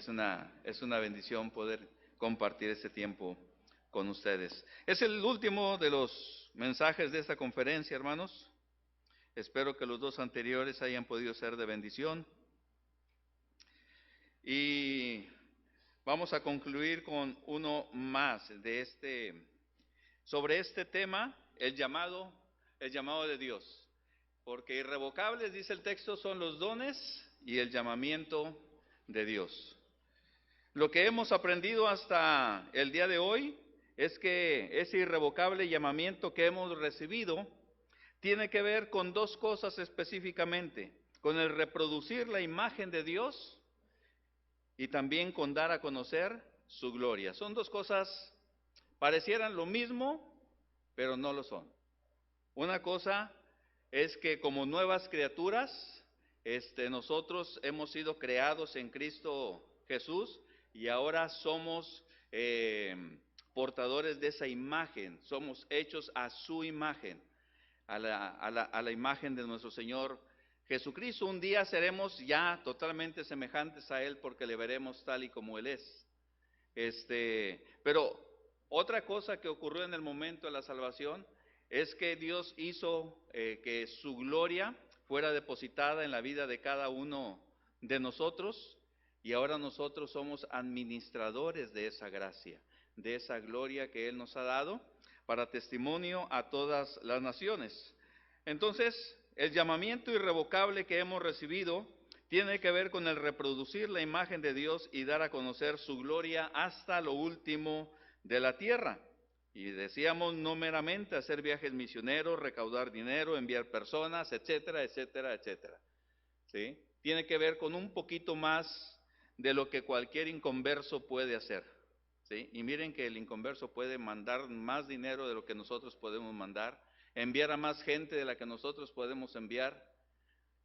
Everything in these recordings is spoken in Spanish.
es una bendición poder compartir este tiempo con ustedes. Es el último de los mensajes de esta conferencia, hermanos. Espero que los dos anteriores hayan podido ser de bendición. Y vamos a concluir con uno más sobre este tema, el llamado de Dios. Porque irrevocables, dice el texto, son los dones y el llamamiento de Dios. Lo que hemos aprendido hasta el día de hoy es que ese irrevocable llamamiento que hemos recibido tiene que ver con dos cosas específicamente, con el reproducir la imagen de Dios y también con dar a conocer su gloria. Son dos cosas, parecieran lo mismo, pero no lo son. Una cosa es que como nuevas criaturas, nosotros hemos sido creados en Cristo Jesús y ahora somos portadores de esa imagen, somos hechos a su imagen, a la imagen de nuestro Señor Jesucristo. Un día seremos ya totalmente semejantes a Él porque le veremos tal y como Él es. Pero otra cosa que ocurrió en el momento de la salvación es que Dios hizo que su gloria fuera depositada en la vida de cada uno de nosotros y ahora nosotros somos administradores de esa gracia, de esa gloria que Él nos ha dado para testimonio a todas las naciones. Entonces, el llamamiento irrevocable que hemos recibido tiene que ver con el reproducir la imagen de Dios y dar a conocer su gloria hasta lo último de la tierra. Y decíamos, no meramente hacer viajes misioneros, recaudar dinero, enviar personas, etcétera, etcétera, etcétera. ¿Sí? Tiene que ver con un poquito más de lo que cualquier inconverso puede hacer. ¿Sí? Y miren que el inconverso puede mandar más dinero de lo que nosotros podemos mandar, enviar a más gente de la que nosotros podemos enviar,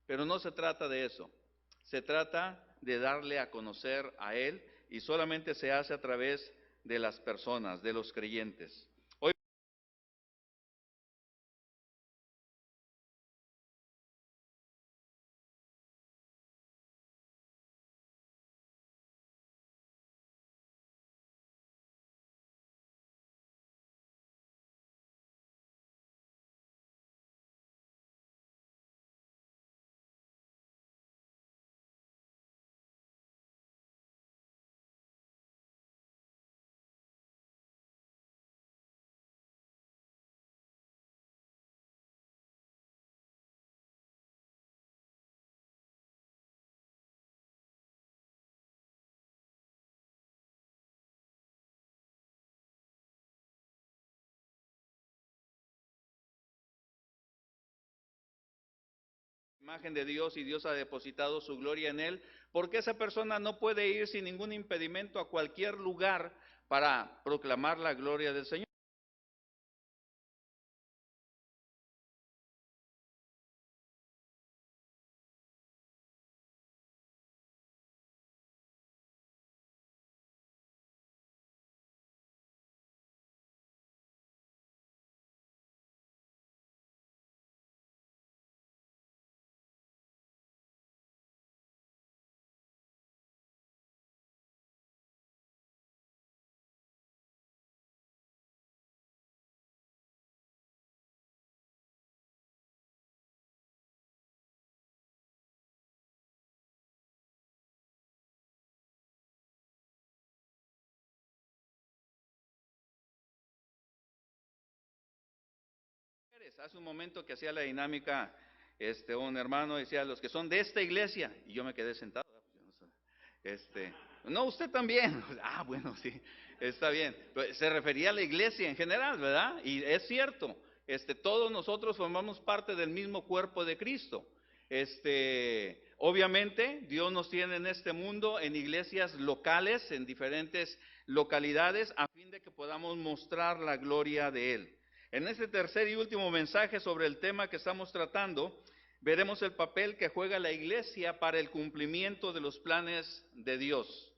pero no se trata de eso. Se trata de darle a conocer a Él y solamente se hace a través de las personas, de los creyentes. Hoy imagen de Dios y Dios ha depositado su gloria en él, porque esa persona no puede ir sin ningún impedimento a cualquier lugar para proclamar la gloria del Señor. Hace un momento que hacía la dinámica, un hermano decía, los que son de esta iglesia, y yo me quedé sentado. No, usted también. Ah, bueno, sí, está bien. Se refería a la iglesia en general, ¿verdad? Y es cierto, todos nosotros formamos parte del mismo cuerpo de Cristo. Obviamente, Dios nos tiene en este mundo en iglesias locales, en diferentes localidades, a fin de que podamos mostrar la gloria de Él. En este tercer y último mensaje sobre el tema que estamos tratando, veremos el papel que juega la iglesia para el cumplimiento de los planes de Dios.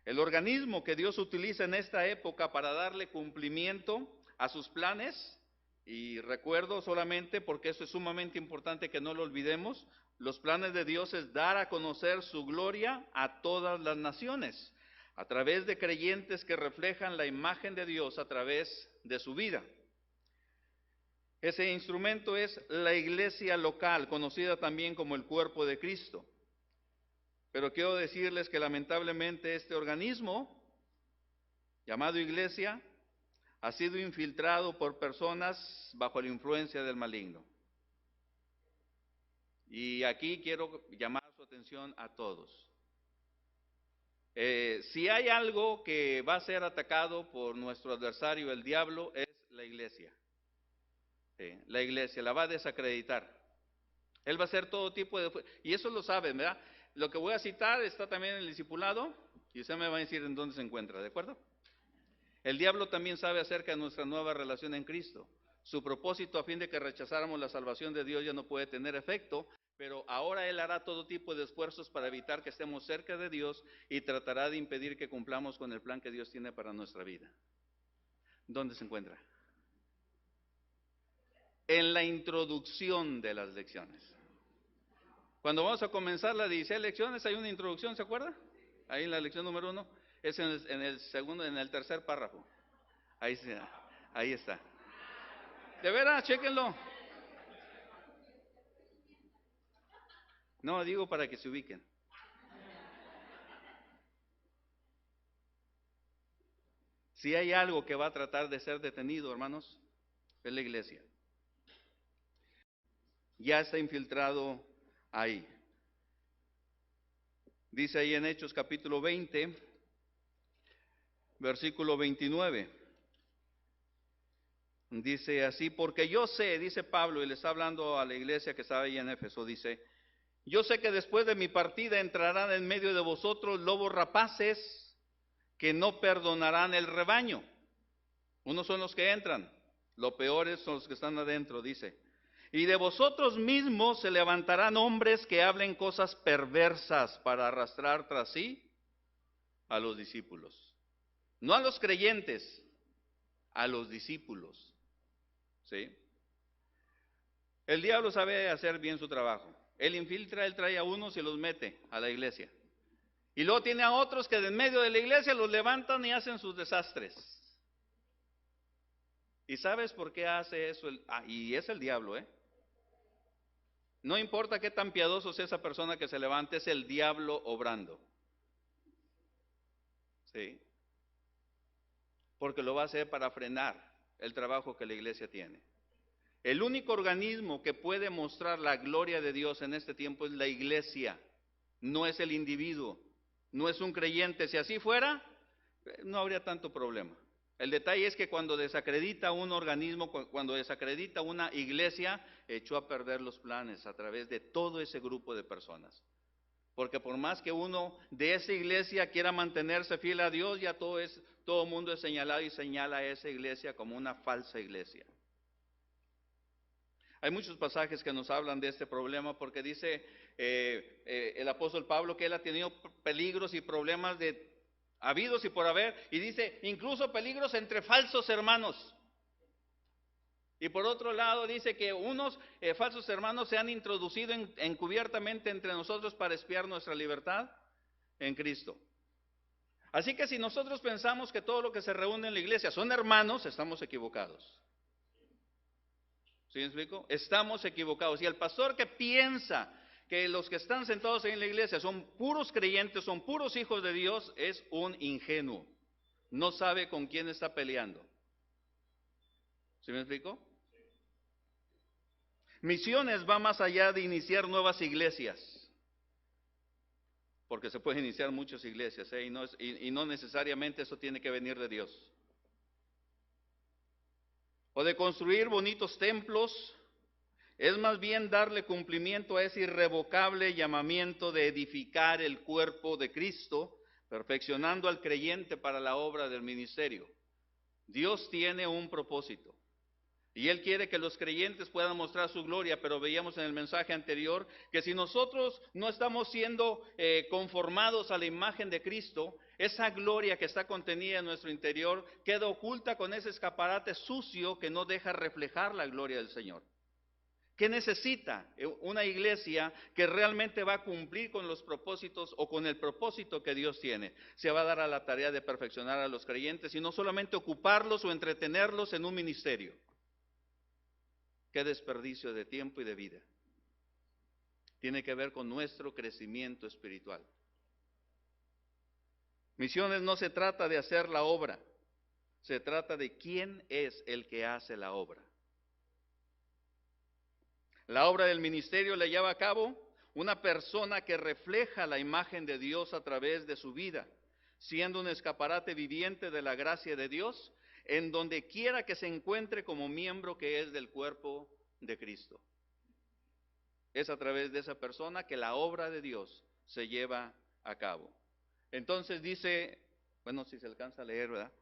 El organismo que Dios utiliza en esta época para darle cumplimiento a sus planes, y recuerdo solamente, porque eso es sumamente importante que no lo olvidemos, Los planes de Dios es dar a conocer su gloria a todas las naciones, a través de creyentes que reflejan la imagen de Dios a través de su vida. Ese instrumento es la iglesia local, conocida también como el cuerpo de Cristo. Pero quiero decirles que lamentablemente este organismo, llamado iglesia, ha sido infiltrado por personas bajo la influencia del maligno. Y aquí quiero llamar su atención a todos. Si hay algo que va a ser atacado por nuestro adversario, el diablo, es la iglesia. La iglesia la va a desacreditar. Él va a hacer todo tipo de... Y eso lo saben, ¿verdad? Lo que voy a citar está también en el discipulado y usted me va a decir en dónde se encuentra, ¿de acuerdo? El diablo también sabe acerca de nuestra nueva relación en Cristo. Su propósito a fin de que rechazáramos la salvación de Dios ya no puede tener efecto, pero ahora Él hará todo tipo de esfuerzos para evitar que estemos cerca de Dios y tratará de impedir que cumplamos con el plan que Dios tiene para nuestra vida. ¿Dónde se encuentra? En la introducción de las lecciones. Cuando vamos a comenzar las 16 lecciones hay una introducción, ¿se acuerda? Ahí en la lección número 1, es en el segundo, en el tercer párrafo. Ahí está. De veras, chéquenlo. No, digo para que se ubiquen. Si hay algo que va a tratar de ser detenido, hermanos, es la iglesia. Ya está infiltrado ahí. Dice ahí en Hechos capítulo 20, versículo 29. Dice así, porque yo sé, dice Pablo, y le está hablando a la iglesia que estaba ahí en Éfeso, dice, yo sé que después de mi partida entrarán en medio de vosotros lobos rapaces que no perdonarán el rebaño. Unos son los que entran, los peores son los que están adentro, dice. Y de vosotros mismos se levantarán hombres que hablen cosas perversas para arrastrar tras sí a los discípulos. No a los creyentes, a los discípulos. ¿Sí? El diablo sabe hacer bien su trabajo. Él infiltra, él trae a unos y los mete a la iglesia. Y luego tiene a otros que de en medio de la iglesia los levantan y hacen sus desastres. ¿Y sabes por qué hace eso? Y es el diablo, ¿eh? No importa qué tan piadoso sea esa persona que se levante, es el diablo obrando. ¿Sí? Porque lo va a hacer para frenar el trabajo que la iglesia tiene. El único organismo que puede mostrar la gloria de Dios en este tiempo es la iglesia, no es el individuo, no es un creyente. Si así fuera, no habría tanto problema. El detalle es que cuando desacredita un organismo, cuando desacredita una iglesia, echó a perder los planes a través de todo ese grupo de personas. Porque por más que uno de esa iglesia quiera mantenerse fiel a Dios, ya todo mundo es señalado y señala a esa iglesia como una falsa iglesia. Hay muchos pasajes que nos hablan de este problema porque dice el apóstol Pablo que él ha tenido peligros y problemas habidos y por haber, y dice incluso peligros entre falsos hermanos. Y por otro lado dice que unos falsos hermanos se han introducido encubiertamente entre nosotros para espiar nuestra libertad en Cristo. Así que si nosotros pensamos que todo lo que se reúne en la iglesia son hermanos, estamos equivocados. ¿Sí me explico? Estamos equivocados. Y el pastor que piensa que los que están sentados ahí en la iglesia son puros creyentes, son puros hijos de Dios, es un ingenuo. No sabe con quién está peleando. ¿Sí me explico? Misiones va más allá de iniciar nuevas iglesias. Porque se pueden iniciar muchas iglesias, y no necesariamente eso tiene que venir de Dios. O de construir bonitos templos, es más bien darle cumplimiento a ese irrevocable llamamiento de edificar el cuerpo de Cristo, perfeccionando al creyente para la obra del ministerio. Dios tiene un propósito y Él quiere que los creyentes puedan mostrar su gloria, pero veíamos en el mensaje anterior que si nosotros no estamos siendo conformados a la imagen de Cristo, esa gloria que está contenida en nuestro interior queda oculta con ese escaparate sucio que no deja reflejar la gloria del Señor. ¿Qué necesita una iglesia que realmente va a cumplir con los propósitos o con el propósito que Dios tiene? Se va a dar a la tarea de perfeccionar a los creyentes y no solamente ocuparlos o entretenerlos en un ministerio. Qué desperdicio de tiempo y de vida. Tiene que ver con nuestro crecimiento espiritual. Misiones no se trata de hacer la obra, se trata de quién es el que hace la obra. La obra del ministerio la lleva a cabo una persona que refleja la imagen de Dios a través de su vida, siendo un escaparate viviente de la gracia de Dios, en donde quiera que se encuentre como miembro que es del cuerpo de Cristo. Es a través de esa persona que la obra de Dios se lleva a cabo. Entonces dice, bueno, si se alcanza a leer, ¿verdad?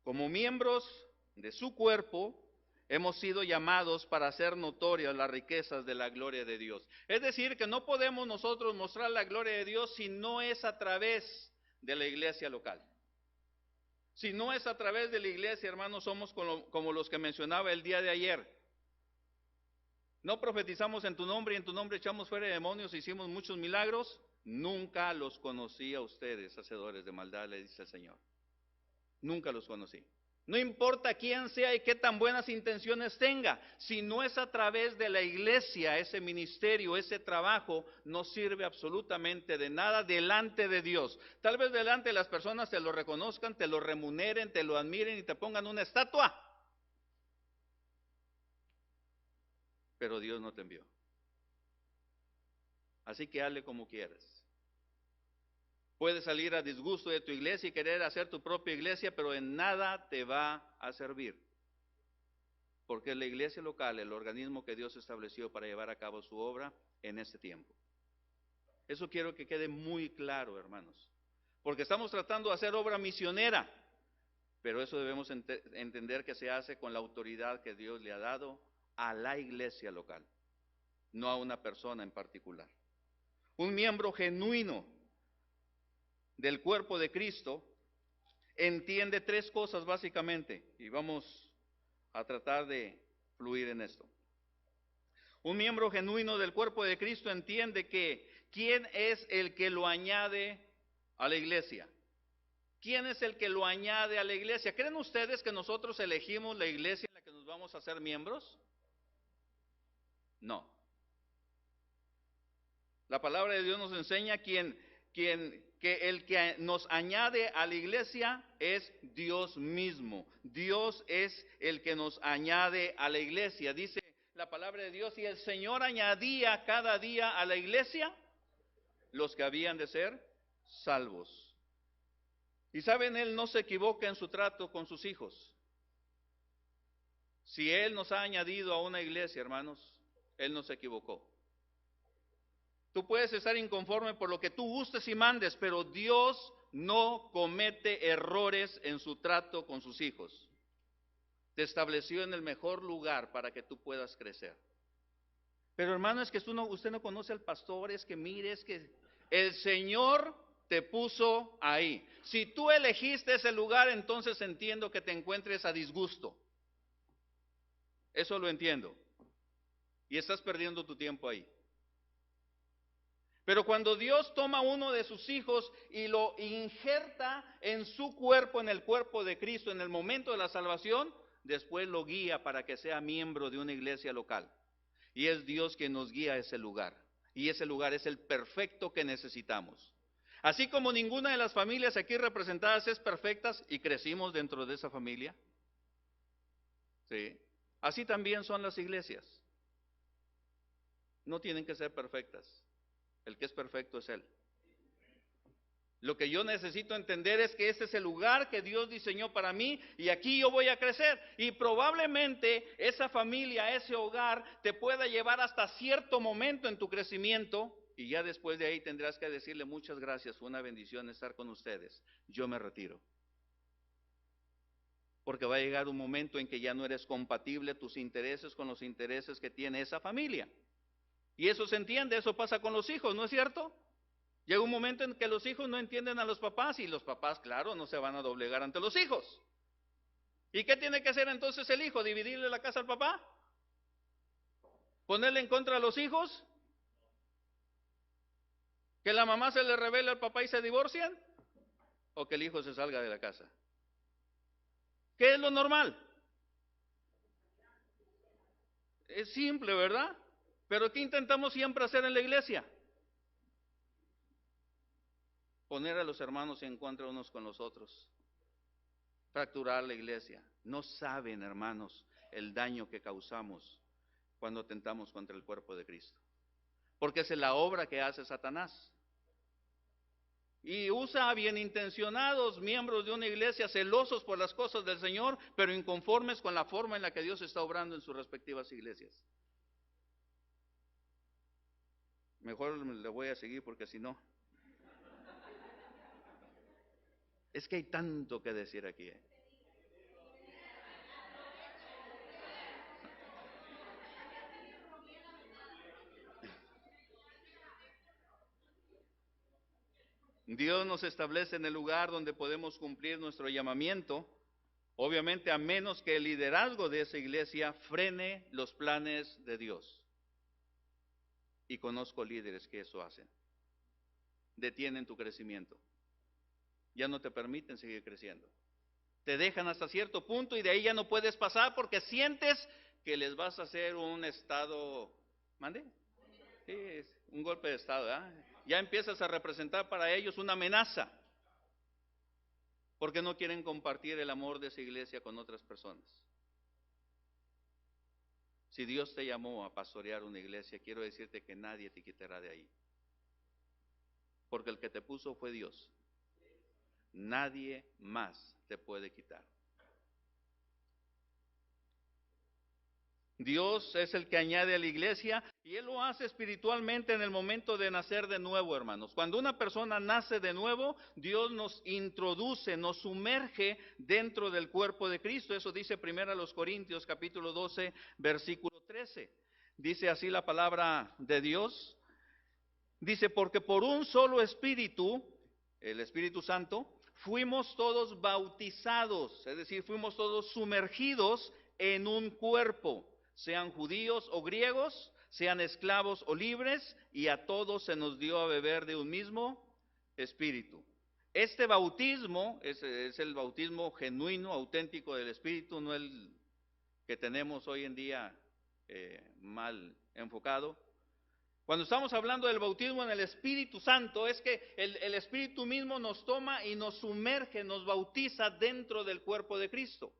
Como miembros de su cuerpo, hemos sido llamados para hacer notorias las riquezas de la gloria de Dios. Es decir, que no podemos nosotros mostrar la gloria de Dios si no es a través de la iglesia local. Si no es a través de la iglesia, hermanos, somos como los que mencionaba el día de ayer. No profetizamos en tu nombre y en tu nombre echamos fuera demonios, hicimos muchos milagros. Nunca los conocí a ustedes, hacedores de maldad, le dice el Señor. Nunca los conocí. No importa quién sea y qué tan buenas intenciones tenga, si no es a través de la iglesia, ese ministerio, ese trabajo, no sirve absolutamente de nada delante de Dios. Tal vez delante de las personas te lo reconozcan, te lo remuneren, te lo admiren y te pongan una estatua. Pero Dios no te envió. Así que hazle como quieras. Puedes salir a disgusto de tu iglesia y querer hacer tu propia iglesia, pero en nada te va a servir. Porque es la iglesia local, el organismo que Dios estableció para llevar a cabo su obra en este tiempo. Eso quiero que quede muy claro, hermanos. Porque estamos tratando de hacer obra misionera, pero eso debemos entender que se hace con la autoridad que Dios le ha dado a la iglesia local, no a una persona en particular. Un miembro genuino del cuerpo de Cristo entiende tres cosas básicamente, y vamos a tratar de fluir en esto. Un miembro genuino del cuerpo de Cristo entiende que ¿quién es el que lo añade a la iglesia? ¿Quién es el que lo añade a la iglesia? ¿Creen ustedes que nosotros elegimos la iglesia en la que nos vamos a hacer miembros? No. La palabra de Dios nos enseña que el que nos añade a la iglesia es Dios mismo. Dios es el que nos añade a la iglesia. Dice la palabra de Dios, y el Señor añadía cada día a la iglesia los que habían de ser salvos. Y saben, Él no se equivoca en su trato con sus hijos. Si Él nos ha añadido a una iglesia, hermanos, Él no se equivocó. Tú puedes estar inconforme por lo que tú gustes y mandes, pero Dios no comete errores en su trato con sus hijos. Te estableció en el mejor lugar para que tú puedas crecer. Pero hermano, es que usted no conoce al pastor, es que mire, es que el Señor te puso ahí. Si tú elegiste ese lugar, entonces entiendo que te encuentres a disgusto. Eso lo entiendo. Y estás perdiendo tu tiempo ahí. Pero cuando Dios toma uno de sus hijos y lo injerta en su cuerpo, en el cuerpo de Cristo, en el momento de la salvación, después lo guía para que sea miembro de una iglesia local. Y es Dios quien nos guía a ese lugar. Y ese lugar es el perfecto que necesitamos. Así como ninguna de las familias aquí representadas es perfecta y crecimos dentro de esa familia. ¿Sí? Así también son las iglesias. No tienen que ser perfectas. El que es perfecto es Él. Lo que yo necesito entender es que este es el lugar que Dios diseñó para mí y aquí yo voy a crecer. Y probablemente esa familia, ese hogar te pueda llevar hasta cierto momento en tu crecimiento y ya después de ahí tendrás que decirle muchas gracias, fue una bendición estar con ustedes. Yo me retiro. Porque va a llegar un momento en que ya no eres compatible tus intereses con los intereses que tiene esa familia. Y eso se entiende, eso pasa con los hijos, ¿no es cierto? Llega un momento en que los hijos no entienden a los papás y los papás, claro, no se van a doblegar ante los hijos. ¿Y qué tiene que hacer entonces el hijo? ¿Dividirle la casa al papá? ¿Ponerle en contra a los hijos? ¿Que la mamá se le revele al papá y se divorcian? ¿O que el hijo se salga de la casa? ¿Qué es lo normal? Es simple, ¿verdad? Pero ¿qué intentamos siempre hacer en la iglesia? Poner a los hermanos en contra unos con los otros. Fracturar la iglesia. No saben, hermanos, el daño que causamos cuando atentamos contra el cuerpo de Cristo. Porque es la obra que hace Satanás. Y usa a bien intencionados miembros de una iglesia celosos por las cosas del Señor, pero inconformes con la forma en la que Dios está obrando en sus respectivas iglesias. Mejor le voy a seguir porque si no, es que hay tanto que decir aquí. Dios nos establece en el lugar donde podemos cumplir nuestro llamamiento, obviamente a menos que el liderazgo de esa iglesia frene los planes de Dios. Y conozco líderes que eso hacen. Detienen tu crecimiento. Ya no te permiten seguir creciendo. Te dejan hasta cierto punto y de ahí ya no puedes pasar porque sientes que les vas a hacer un estado, ¿mande? Sí, es un golpe de estado, ¿verdad? Ya empiezas a representar para ellos una amenaza, porque no quieren compartir el amor de esa iglesia con otras personas. Si Dios te llamó a pastorear una iglesia, quiero decirte que nadie te quitará de ahí, porque el que te puso fue Dios. Nadie más te puede quitar. Dios es el que añade a la iglesia y Él lo hace espiritualmente en el momento de nacer de nuevo, hermanos. Cuando una persona nace de nuevo, Dios nos introduce, nos sumerge dentro del cuerpo de Cristo. Eso dice 1 Corintios capítulo 12, versículo 13. Dice así la palabra de Dios. Dice, porque por un solo espíritu, el Espíritu Santo, fuimos todos bautizados, es decir, fuimos todos sumergidos en un cuerpo, sean judíos o griegos, sean esclavos o libres, y a todos se nos dio a beber de un mismo espíritu. Este bautismo es el bautismo genuino, auténtico del Espíritu, no el que tenemos hoy en día mal enfocado. Cuando estamos hablando del bautismo en el Espíritu Santo, es que el Espíritu mismo nos toma y nos sumerge, nos bautiza dentro del cuerpo de Cristo.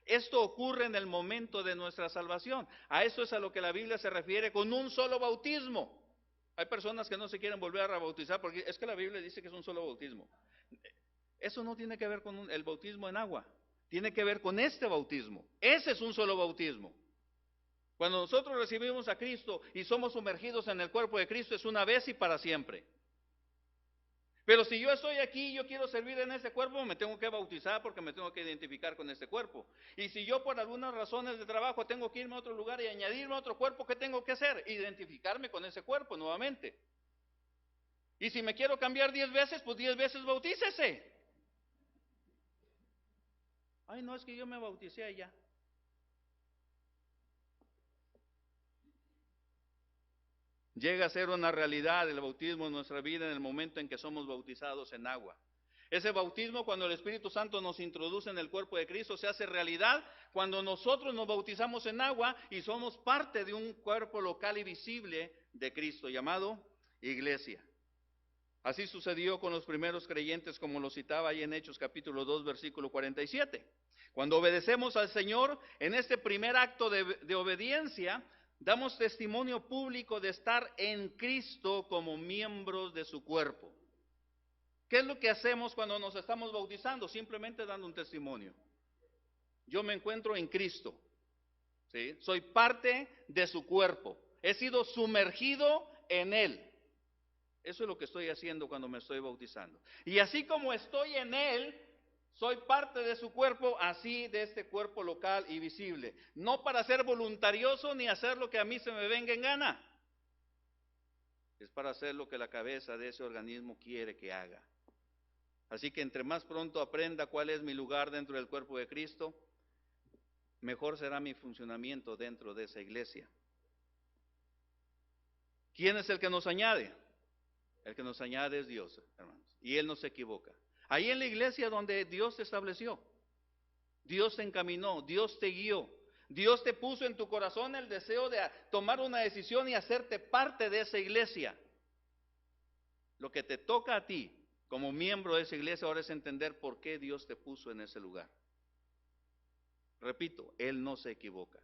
Esto ocurre en el momento de nuestra salvación. A eso es a lo que la Biblia se refiere con un solo bautismo. Hay personas que no se quieren volver a rebautizar porque es que la Biblia dice que es un solo bautismo. Eso no tiene que ver con el bautismo en agua, tiene que ver con este bautismo. Ese es un solo bautismo. Cuando nosotros recibimos a Cristo y somos sumergidos en el cuerpo de Cristo es una vez y para siempre. Pero si yo estoy aquí y yo quiero servir en este cuerpo, me tengo que bautizar porque me tengo que identificar con este cuerpo. Y si yo por algunas razones de trabajo tengo que irme a otro lugar y añadirme a otro cuerpo, ¿qué tengo que hacer? Identificarme con ese cuerpo nuevamente. Y si me quiero cambiar 10 veces, pues 10 veces bautícese. Ay, no, es que yo me bauticé allá. Llega a ser una realidad el bautismo en nuestra vida en el momento en que somos bautizados en agua. Ese bautismo, cuando el Espíritu Santo nos introduce en el cuerpo de Cristo, se hace realidad cuando nosotros nos bautizamos en agua y somos parte de un cuerpo local y visible de Cristo, llamado iglesia. Así sucedió con los primeros creyentes, como lo citaba ahí en Hechos capítulo 2, versículo 47. Cuando obedecemos al Señor, en este primer acto de obediencia, damos testimonio público de estar en Cristo como miembros de su cuerpo. ¿Qué es lo que hacemos cuando nos estamos bautizando? Simplemente dando un testimonio. Yo me encuentro en Cristo, ¿sí? Soy parte de su cuerpo. He sido sumergido en Él. Eso es lo que estoy haciendo cuando me estoy bautizando. Y así como estoy en Él, soy parte de su cuerpo, así de este cuerpo local y visible. No para ser voluntarioso ni hacer lo que a mí se me venga en gana. Es para hacer lo que la cabeza de ese organismo quiere que haga. Así que entre más pronto aprenda cuál es mi lugar dentro del cuerpo de Cristo, mejor será mi funcionamiento dentro de esa iglesia. ¿Quién es el que nos añade? El que nos añade es Dios, hermanos. Y Él no se equivoca. Ahí en la iglesia donde Dios te estableció, Dios te encaminó, Dios te guió, Dios te puso en tu corazón el deseo de tomar una decisión y hacerte parte de esa iglesia. Lo que te toca a ti como miembro de esa iglesia ahora es entender por qué Dios te puso en ese lugar. Repito, Él no se equivoca.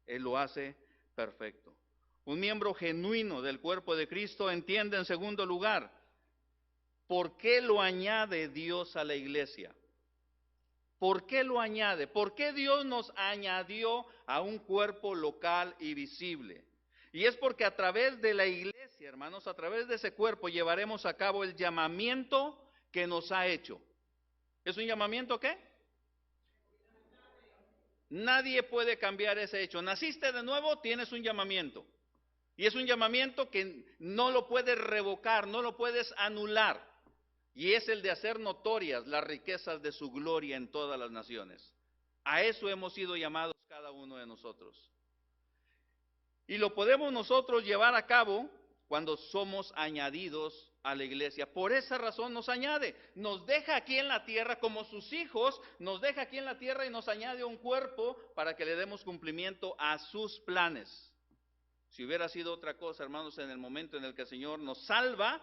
Él lo hace perfecto. Un miembro genuino del cuerpo de Cristo entiende, en segundo lugar, por qué lo añade Dios a la iglesia. ¿Por qué lo añade? ¿Por qué Dios nos añadió a un cuerpo local y visible? Y es porque a través de la iglesia, hermanos, a través de ese cuerpo llevaremos a cabo el llamamiento que nos ha hecho. ¿Es un llamamiento qué? Nadie puede cambiar ese hecho. Naciste de nuevo, tienes un llamamiento. Y es un llamamiento que no lo puedes revocar, no lo puedes anular. Y es el de hacer notorias las riquezas de su gloria en todas las naciones. A eso hemos sido llamados cada uno de nosotros. Y lo podemos nosotros llevar a cabo cuando somos añadidos a la iglesia. Por esa razón nos añade, nos deja aquí en la tierra como sus hijos, nos deja aquí en la tierra y nos añade un cuerpo para que le demos cumplimiento a sus planes. Si hubiera sido otra cosa, hermanos, en el momento en el que el Señor nos salva,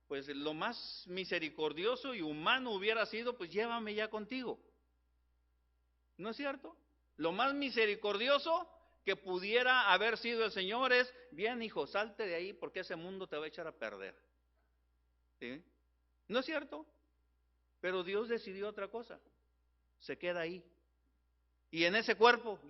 pues lo más misericordioso y humano hubiera sido, pues llévame ya contigo. ¿No es cierto? Lo más misericordioso que pudiera haber sido el Señor es, bien hijo, salte de ahí porque ese mundo te va a echar a perder. ¿Sí? ¿No es cierto? Pero Dios decidió otra cosa, se queda ahí. Y en ese cuerpo,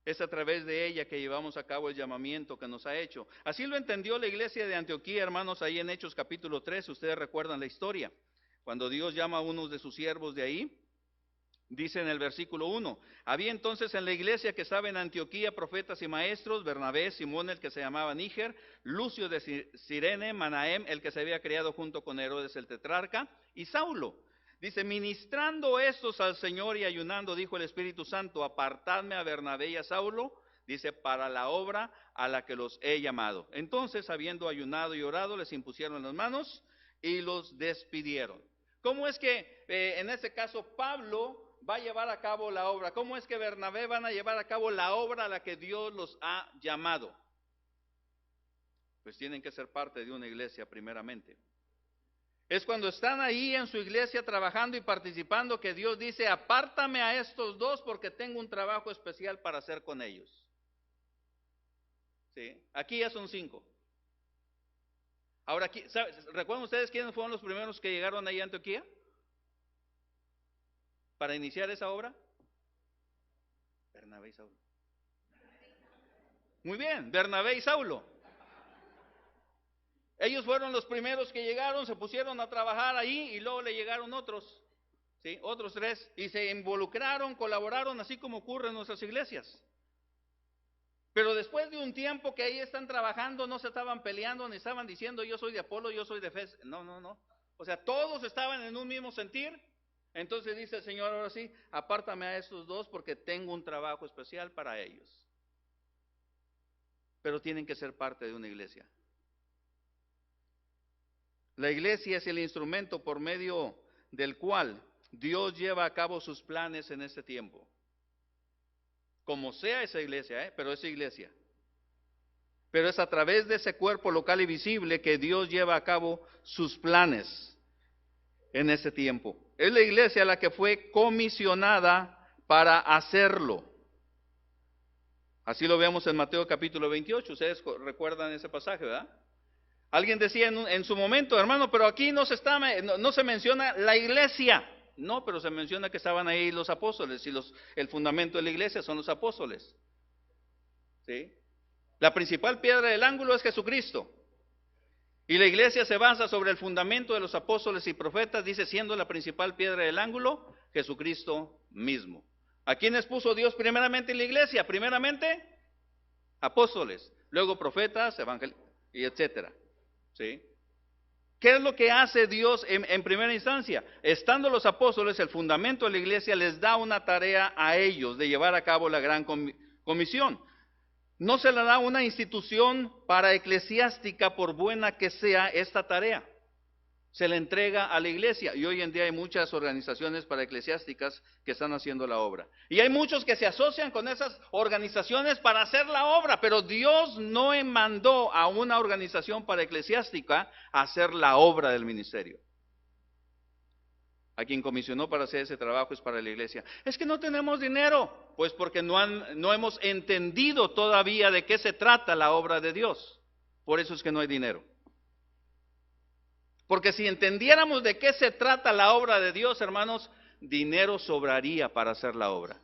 es a través de ella que llevamos a cabo el llamamiento que nos ha hecho. Así lo entendió la iglesia de Antioquía, hermanos, ahí en Hechos capítulo 3, ustedes recuerdan la historia. Cuando Dios llama a unos de sus siervos de ahí, dice en el versículo 1, había entonces en la iglesia que estaba en Antioquía profetas y maestros, Bernabé, Simón el que se llamaba Níger, Lucio de Cirene, Manahem el que se había criado junto con Herodes el tetrarca, y Saulo. Dice, ministrando estos al Señor y ayunando, dijo el Espíritu Santo, apartadme a Bernabé y a Saulo, dice, para la obra a la que los he llamado. Entonces, habiendo ayunado y orado, les impusieron las manos y los despidieron. ¿Cómo es que en este caso Pablo va a llevar a cabo la obra? ¿Cómo es que Bernabé van a llevar a cabo la obra a la que Dios los ha llamado? Pues tienen que ser parte de una iglesia primeramente. Es cuando están ahí en su iglesia trabajando y participando que Dios dice, apártame a estos dos porque tengo un trabajo especial para hacer con ellos. ¿Sí? Aquí ya son 5. Ahora, aquí, ¿recuerdan ustedes quiénes fueron los primeros que llegaron ahí a Antioquía para iniciar esa obra? Bernabé y Saulo. Muy bien, Bernabé y Saulo. Ellos fueron los primeros que llegaron, se pusieron a trabajar ahí y luego le llegaron otros, ¿sí? Otros 3, y se involucraron, colaboraron, así como ocurre en nuestras iglesias. Pero después de un tiempo que ahí están trabajando, no se estaban peleando, ni estaban diciendo yo soy de Apolo, yo soy de Efes. No. O sea, todos estaban en un mismo sentir. Entonces dice el Señor, ahora sí, apártame a estos dos porque tengo un trabajo especial para ellos. Pero tienen que ser parte de una iglesia. La iglesia es el instrumento por medio del cual Dios lleva a cabo sus planes en este tiempo. Como sea esa iglesia, pero es iglesia. Pero es a través de ese cuerpo local y visible que Dios lleva a cabo sus planes en ese tiempo. Es la iglesia la que fue comisionada para hacerlo. Así lo vemos en Mateo capítulo 28. Ustedes recuerdan ese pasaje, ¿verdad? Alguien decía en su momento, hermano, pero aquí no se menciona la iglesia. No, pero se menciona que estaban ahí los apóstoles y el fundamento de la iglesia son los apóstoles. ¿Sí? La principal piedra del ángulo es Jesucristo. Y la iglesia se basa sobre el fundamento de los apóstoles y profetas, dice, siendo la principal piedra del ángulo, Jesucristo mismo. ¿A quiénes puso Dios primeramente en la iglesia? Primeramente, apóstoles, luego profetas, evangelistas, y etcétera. ¿Sí? ¿Qué es lo que hace Dios en primera instancia? Estando los apóstoles, el fundamento de la iglesia les da una tarea a ellos de llevar a cabo la gran comisión. No se le da una institución para eclesiástica, por buena que sea esta tarea. Se le entrega a la iglesia, y hoy en día hay muchas organizaciones paraeclesiásticas que están haciendo la obra. Y hay muchos que se asocian con esas organizaciones para hacer la obra, pero Dios no mandó a una organización paraeclesiástica a hacer la obra del ministerio. A quien comisionó para hacer ese trabajo es para la iglesia. Es que no tenemos dinero, pues porque no hemos entendido todavía de qué se trata la obra de Dios. Por eso es que no hay dinero. Porque si entendiéramos de qué se trata la obra de Dios, hermanos, dinero sobraría para hacer la obra.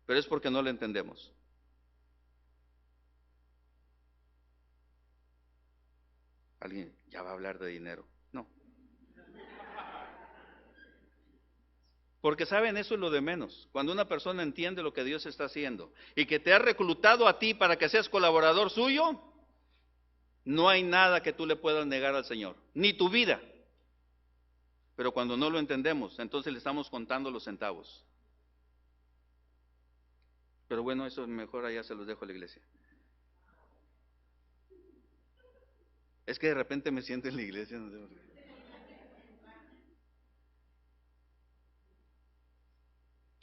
Pero es porque no lo entendemos. Alguien ya va a hablar de dinero. No. Porque saben, eso es lo de menos. Cuando una persona entiende lo que Dios está haciendo y que te ha reclutado a ti para que seas colaborador suyo, no hay nada que tú le puedas negar al Señor, ni tu vida. Pero cuando no lo entendemos, entonces le estamos contando los centavos. Pero bueno, eso mejor allá se los dejo a la iglesia. Es que de repente me siento en la iglesia, no sé por qué.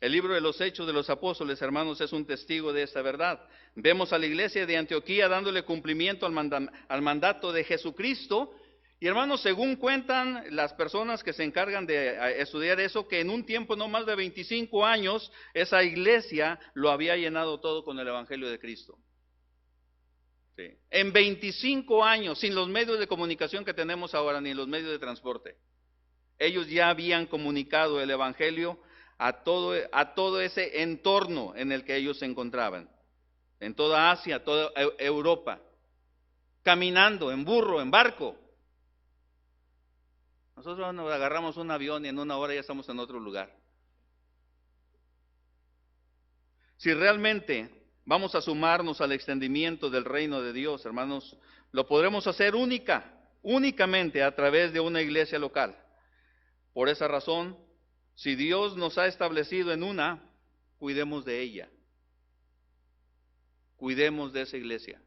El libro de los Hechos de los Apóstoles, hermanos, es un testigo de esta verdad. Vemos a la iglesia de Antioquía dándole cumplimiento al mandato de Jesucristo. Y hermanos, según cuentan las personas que se encargan de estudiar eso, que en un tiempo no más de 25 años, esa iglesia lo había llenado todo con el Evangelio de Cristo. Sí. En 25 años, sin los medios de comunicación que tenemos ahora, ni los medios de transporte, ellos ya habían comunicado el Evangelio a todo ese entorno en el que ellos se encontraban, en toda Asia, toda Europa, caminando, en burro, en barco. Nosotros nos agarramos un avión y en una hora ya estamos en otro lugar. Si realmente vamos a sumarnos al extendimiento del reino de Dios, hermanos, lo podremos hacer únicamente a través de una iglesia local. Por esa razón, si Dios nos ha establecido en una, cuidemos de ella. Cuidemos de esa iglesia.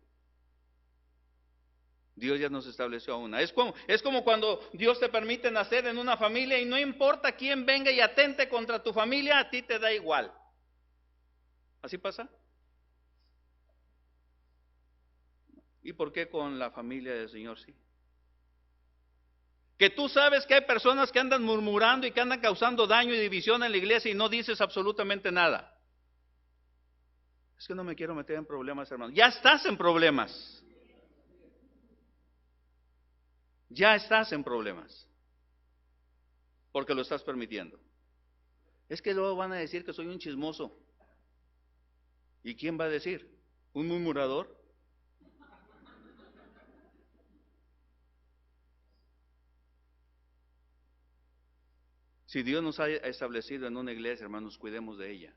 Dios ya nos estableció a una. Es como cuando Dios te permite nacer en una familia y no importa quién venga y atente contra tu familia, a ti te da igual. ¿Así pasa? ¿Y por qué con la familia del Señor sí? Que tú sabes que hay personas que andan murmurando y que andan causando daño y división en la iglesia y no dices absolutamente nada. Es que no me quiero meter en problemas, hermano. Ya estás en problemas. Ya estás en problemas. Porque lo estás permitiendo. Es que luego van a decir que soy un chismoso. ¿Y quién va a decir? ¿Un murmurador? Si Dios nos ha establecido en una iglesia, hermanos, cuidemos de ella.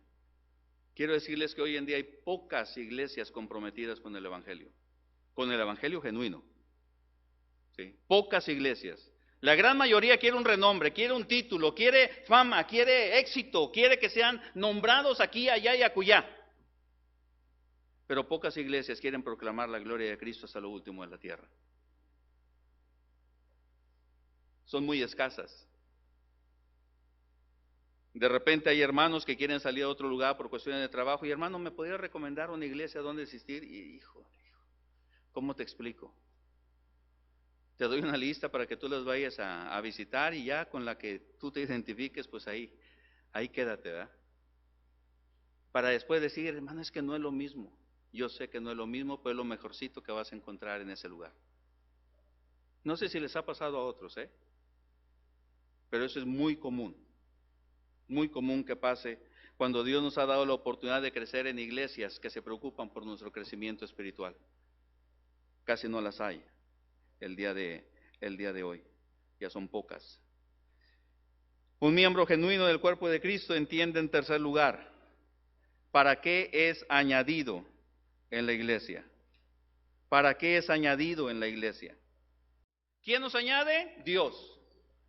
Quiero decirles que hoy en día hay pocas iglesias comprometidas con el evangelio genuino. ¿Sí? Pocas iglesias. La gran mayoría quiere un renombre, quiere un título, quiere fama, quiere éxito, quiere que sean nombrados aquí, allá y acullá. Pero pocas iglesias quieren proclamar la gloria de Cristo hasta lo último de la tierra. Son muy escasas. De repente hay hermanos que quieren salir a otro lugar por cuestiones de trabajo y hermano, ¿me podría recomendar una iglesia donde asistir? Y hijo, ¿cómo te explico? Te doy una lista para que tú las vayas a visitar y ya con la que tú te identifiques, pues ahí quédate, ¿verdad? Para después decir, hermano, es que no es lo mismo. Yo sé que no es lo mismo, pero es lo mejorcito que vas a encontrar en ese lugar. No sé si les ha pasado a otros, pero eso es muy común que pase cuando Dios nos ha dado la oportunidad de crecer en iglesias que se preocupan por nuestro crecimiento espiritual. Casi no las hay el día de hoy, ya son pocas. Un miembro genuino del cuerpo de Cristo entiende en tercer lugar, ¿para qué es añadido en la iglesia? ¿Para qué es añadido en la iglesia? ¿Quién nos añade? Dios.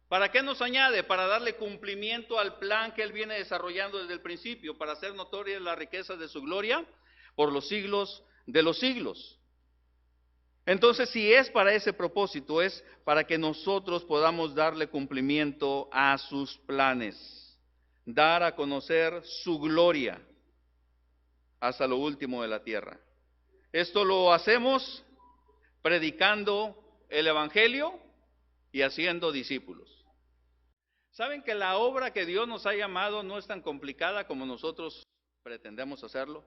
¿Para qué nos añade? Para darle cumplimiento al plan que Él viene desarrollando desde el principio, para hacer notorias las riquezas de su gloria por los siglos de los siglos. Entonces, si es para ese propósito, es para que nosotros podamos darle cumplimiento a sus planes, dar a conocer su gloria hasta lo último de la tierra. Esto lo hacemos predicando el Evangelio y haciendo discípulos. ¿Saben que la obra que Dios nos ha llamado no es tan complicada como nosotros pretendemos hacerlo?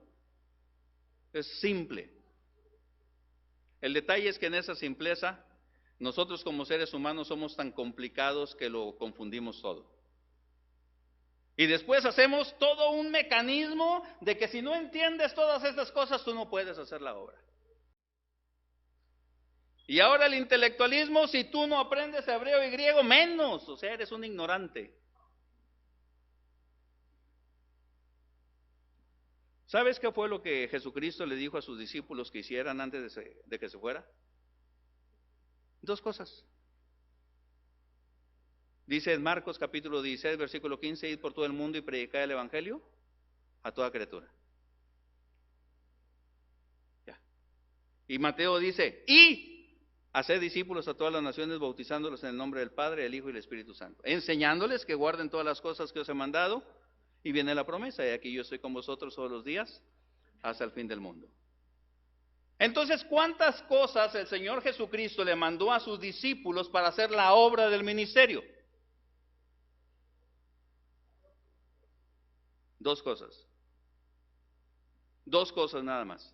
Es simple. El detalle es que en esa simpleza, nosotros como seres humanos somos tan complicados que lo confundimos todo. Y después hacemos todo un mecanismo de que si no entiendes todas estas cosas, tú no puedes hacer la obra. Y ahora el intelectualismo, si tú no aprendes hebreo y griego, menos, o sea, eres un ignorante. ¿Sabes qué fue lo que Jesucristo le dijo a sus discípulos que hicieran antes de que se fuera? Dos cosas. Dice en Marcos capítulo 16, versículo 15, id por todo el mundo y predicad el Evangelio a toda criatura. Ya. Y Mateo dice, y haced discípulos a todas las naciones, bautizándolos en el nombre del Padre, del Hijo y del Espíritu Santo, enseñándoles que guarden todas las cosas que os he mandado, y viene la promesa, y aquí yo estoy con vosotros todos los días, hasta el fin del mundo. Entonces, ¿cuántas cosas el Señor Jesucristo le mandó a sus discípulos para hacer la obra del ministerio? Dos cosas nada más.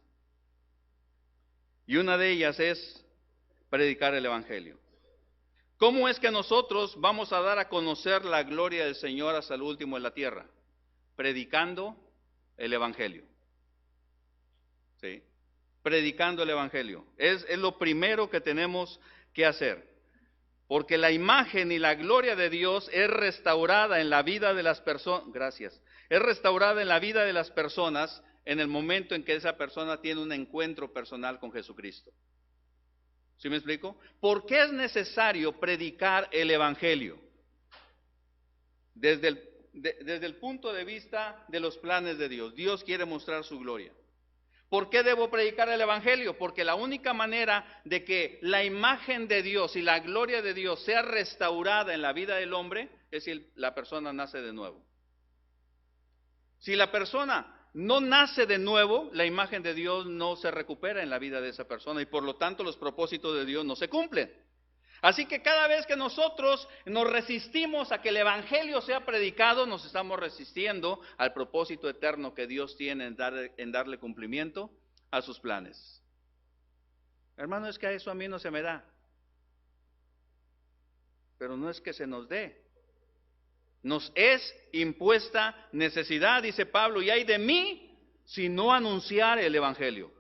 Y una de ellas es predicar el Evangelio. ¿Cómo es que nosotros vamos a dar a conocer la gloria del Señor hasta el último de la tierra? Predicando el Evangelio. ¿Sí? Predicando el Evangelio. Es lo primero que tenemos que hacer. Porque la imagen y la gloria de Dios es restaurada en la vida de las personas. Gracias. Es restaurada en la vida de las personas en el momento en que esa persona tiene un encuentro personal con Jesucristo. ¿Sí me explico? ¿Por qué es necesario predicar el Evangelio? Desde el punto de vista de los planes de Dios. Dios quiere mostrar su gloria. ¿Por qué debo predicar el Evangelio? Porque la única manera de que la imagen de Dios y la gloria de Dios sea restaurada en la vida del hombre es si la persona nace de nuevo. Si la persona no nace de nuevo, la imagen de Dios no se recupera en la vida de esa persona y por lo tanto los propósitos de Dios no se cumplen. Así que cada vez que nosotros nos resistimos a que el Evangelio sea predicado, nos estamos resistiendo al propósito eterno que Dios tiene en darle cumplimiento a sus planes. Hermano, es que a eso a mí no se me da. Pero no es que se nos dé. Nos es impuesta necesidad, dice Pablo, y hay de mí si no anunciar el Evangelio.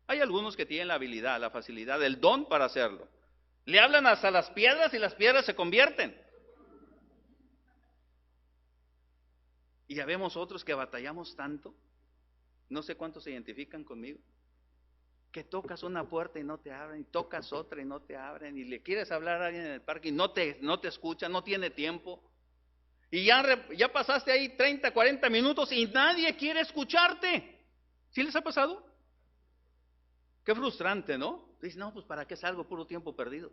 Hay algunos que tienen la habilidad, la facilidad, el don para hacerlo. Le hablan hasta las piedras y las piedras se convierten. Y ya vemos otros que batallamos tanto, no sé cuántos se identifican conmigo, que tocas una puerta y no te abren, y tocas otra y no te abren, y le quieres hablar a alguien en el parque y no te escucha, no tiene tiempo. Y ya pasaste ahí 30, 40 minutos y nadie quiere escucharte. ¿Sí les ha pasado? Qué frustrante, ¿no? Dices, no, pues ¿para qué salgo? Puro tiempo perdido.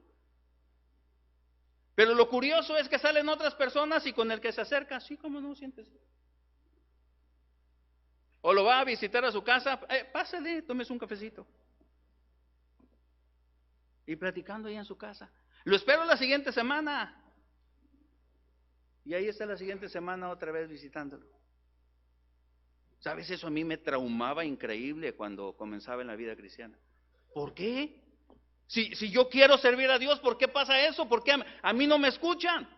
Pero lo curioso es que salen otras personas y con el que se acerca, sí, ¿cómo no? Siéntese. O lo va a visitar a su casa, pásale, tómese un cafecito. Y platicando ahí en su casa. Lo espero la siguiente semana. Y ahí está la siguiente semana otra vez visitándolo. ¿Sabes? Eso a mí me traumaba increíble cuando comenzaba en la vida cristiana. ¿Por qué? Si yo quiero servir a Dios, ¿por qué pasa eso? ¿Por qué a mí no me escuchan?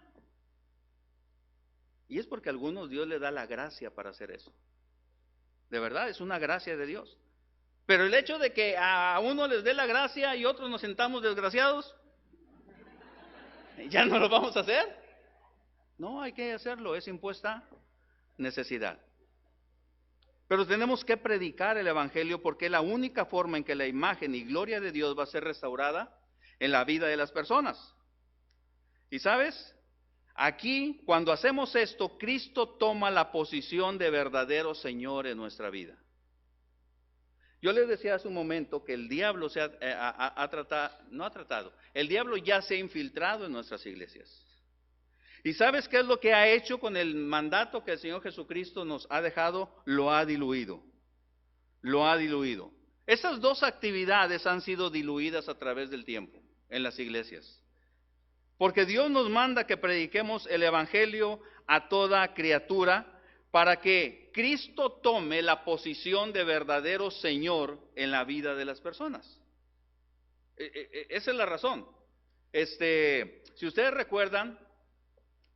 Y es porque a algunos Dios le da la gracia para hacer eso. De verdad, es una gracia de Dios. Pero el hecho de que a uno les dé la gracia y otros nos sentamos desgraciados, ¿ya no lo vamos a hacer? No, hay que hacerlo, es impuesta necesidad. Pero tenemos que predicar el Evangelio porque es la única forma en que la imagen y gloria de Dios va a ser restaurada en la vida de las personas. ¿Y sabes? Aquí, cuando hacemos esto, Cristo toma la posición de verdadero Señor en nuestra vida. Yo les decía hace un momento que el diablo el diablo ya se ha infiltrado en nuestras iglesias. ¿Y sabes qué es lo que ha hecho con el mandato que el Señor Jesucristo nos ha dejado? Lo ha diluido. Lo ha diluido. Esas dos actividades han sido diluidas a través del tiempo en las iglesias. Porque Dios nos manda que prediquemos el evangelio a toda criatura para que Cristo tome la posición de verdadero Señor en la vida de las personas. Esa es la razón. Si ustedes recuerdan,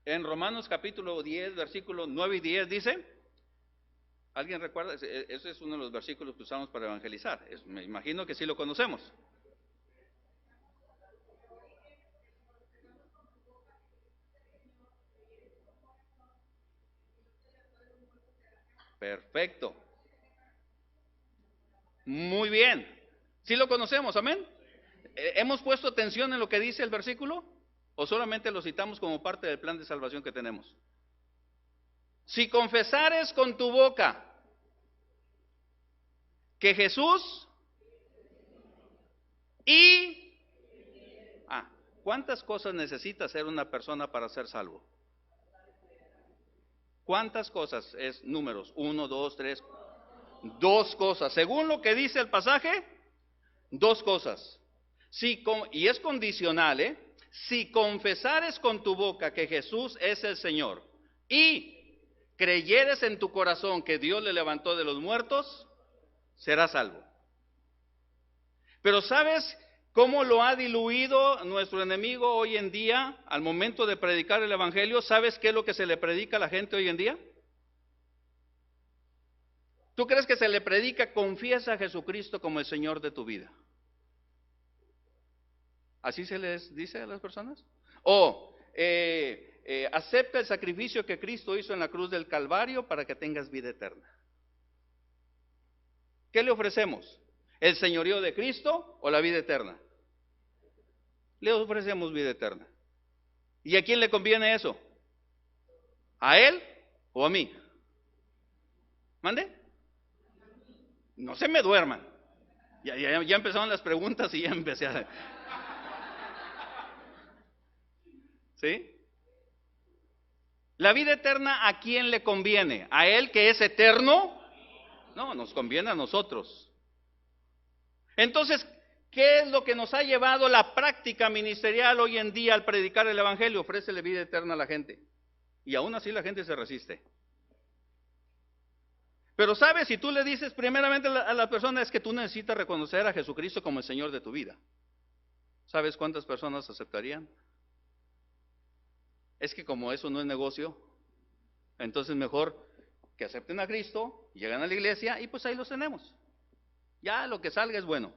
en Romanos capítulo 10, versículos 9 y 10 dice, ¿alguien recuerda? Ese es uno de los versículos que usamos para evangelizar. Me imagino que sí lo conocemos. Perfecto. Muy bien. ¿Sí lo conocemos? Amén. ¿Hemos puesto atención en lo que dice el versículo? ¿O solamente lo citamos como parte del plan de salvación que tenemos? Si confesares con tu boca que Jesús ¿cuántas cosas necesita ser una persona para ser salvo? ¿Cuántas cosas? Es números, 1, 2, 3, 2 cosas. Según lo que dice el pasaje, 2 cosas. Y es condicional, ¿eh? Si confesares con tu boca que Jesús es el Señor y creyeres en tu corazón que Dios le levantó de los muertos, serás salvo. Pero ¿sabes cómo lo ha diluido nuestro enemigo hoy en día al momento de predicar el evangelio? ¿Sabes qué es lo que se le predica a la gente hoy en día? ¿Tú crees que se le predica confiesa a Jesucristo como el Señor de tu vida? ¿Así se les dice a las personas? O acepta el sacrificio que Cristo hizo en la cruz del Calvario para que tengas vida eterna. ¿Qué le ofrecemos? ¿El señorío de Cristo o la vida eterna? Le ofrecemos vida eterna. ¿Y a quién le conviene eso? ¿A él o a mí? ¿Mande? No se me duerman. Ya empezaron las preguntas y ya empecé a... ¿Sí? La vida eterna, ¿a quién le conviene? ¿A él que es eterno? No, nos conviene a nosotros. Entonces, ¿qué es lo que nos ha llevado la práctica ministerial hoy en día al predicar el evangelio? Ofrécele vida eterna a la gente. Y aún así la gente se resiste. Pero sabes, si tú le dices primeramente a la persona es que tú necesitas reconocer a Jesucristo como el Señor de tu vida, ¿sabes cuántas personas aceptarían? Es que como eso no es negocio, entonces mejor que acepten a Cristo, llegan a la iglesia y pues ahí los tenemos. Ya lo que salga es bueno.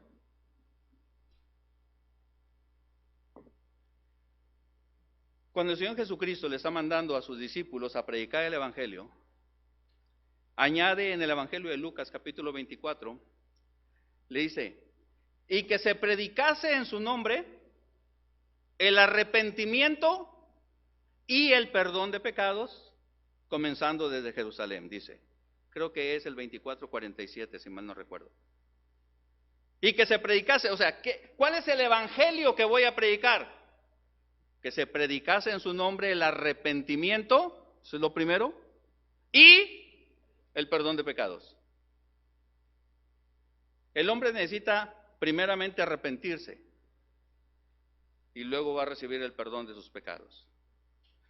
Cuando el Señor Jesucristo le está mandando a sus discípulos a predicar el evangelio, añade en el evangelio de Lucas capítulo 24, le dice, y que se predicase en su nombre el arrepentimiento y el perdón de pecados, comenzando desde Jerusalén, dice. Creo que es el 24:47, si mal no recuerdo. Y que se predicase, o sea, ¿cuál es el evangelio que voy a predicar? Que se predicase en su nombre el arrepentimiento, eso es lo primero, y el perdón de pecados. El hombre necesita primeramente arrepentirse y luego va a recibir el perdón de sus pecados.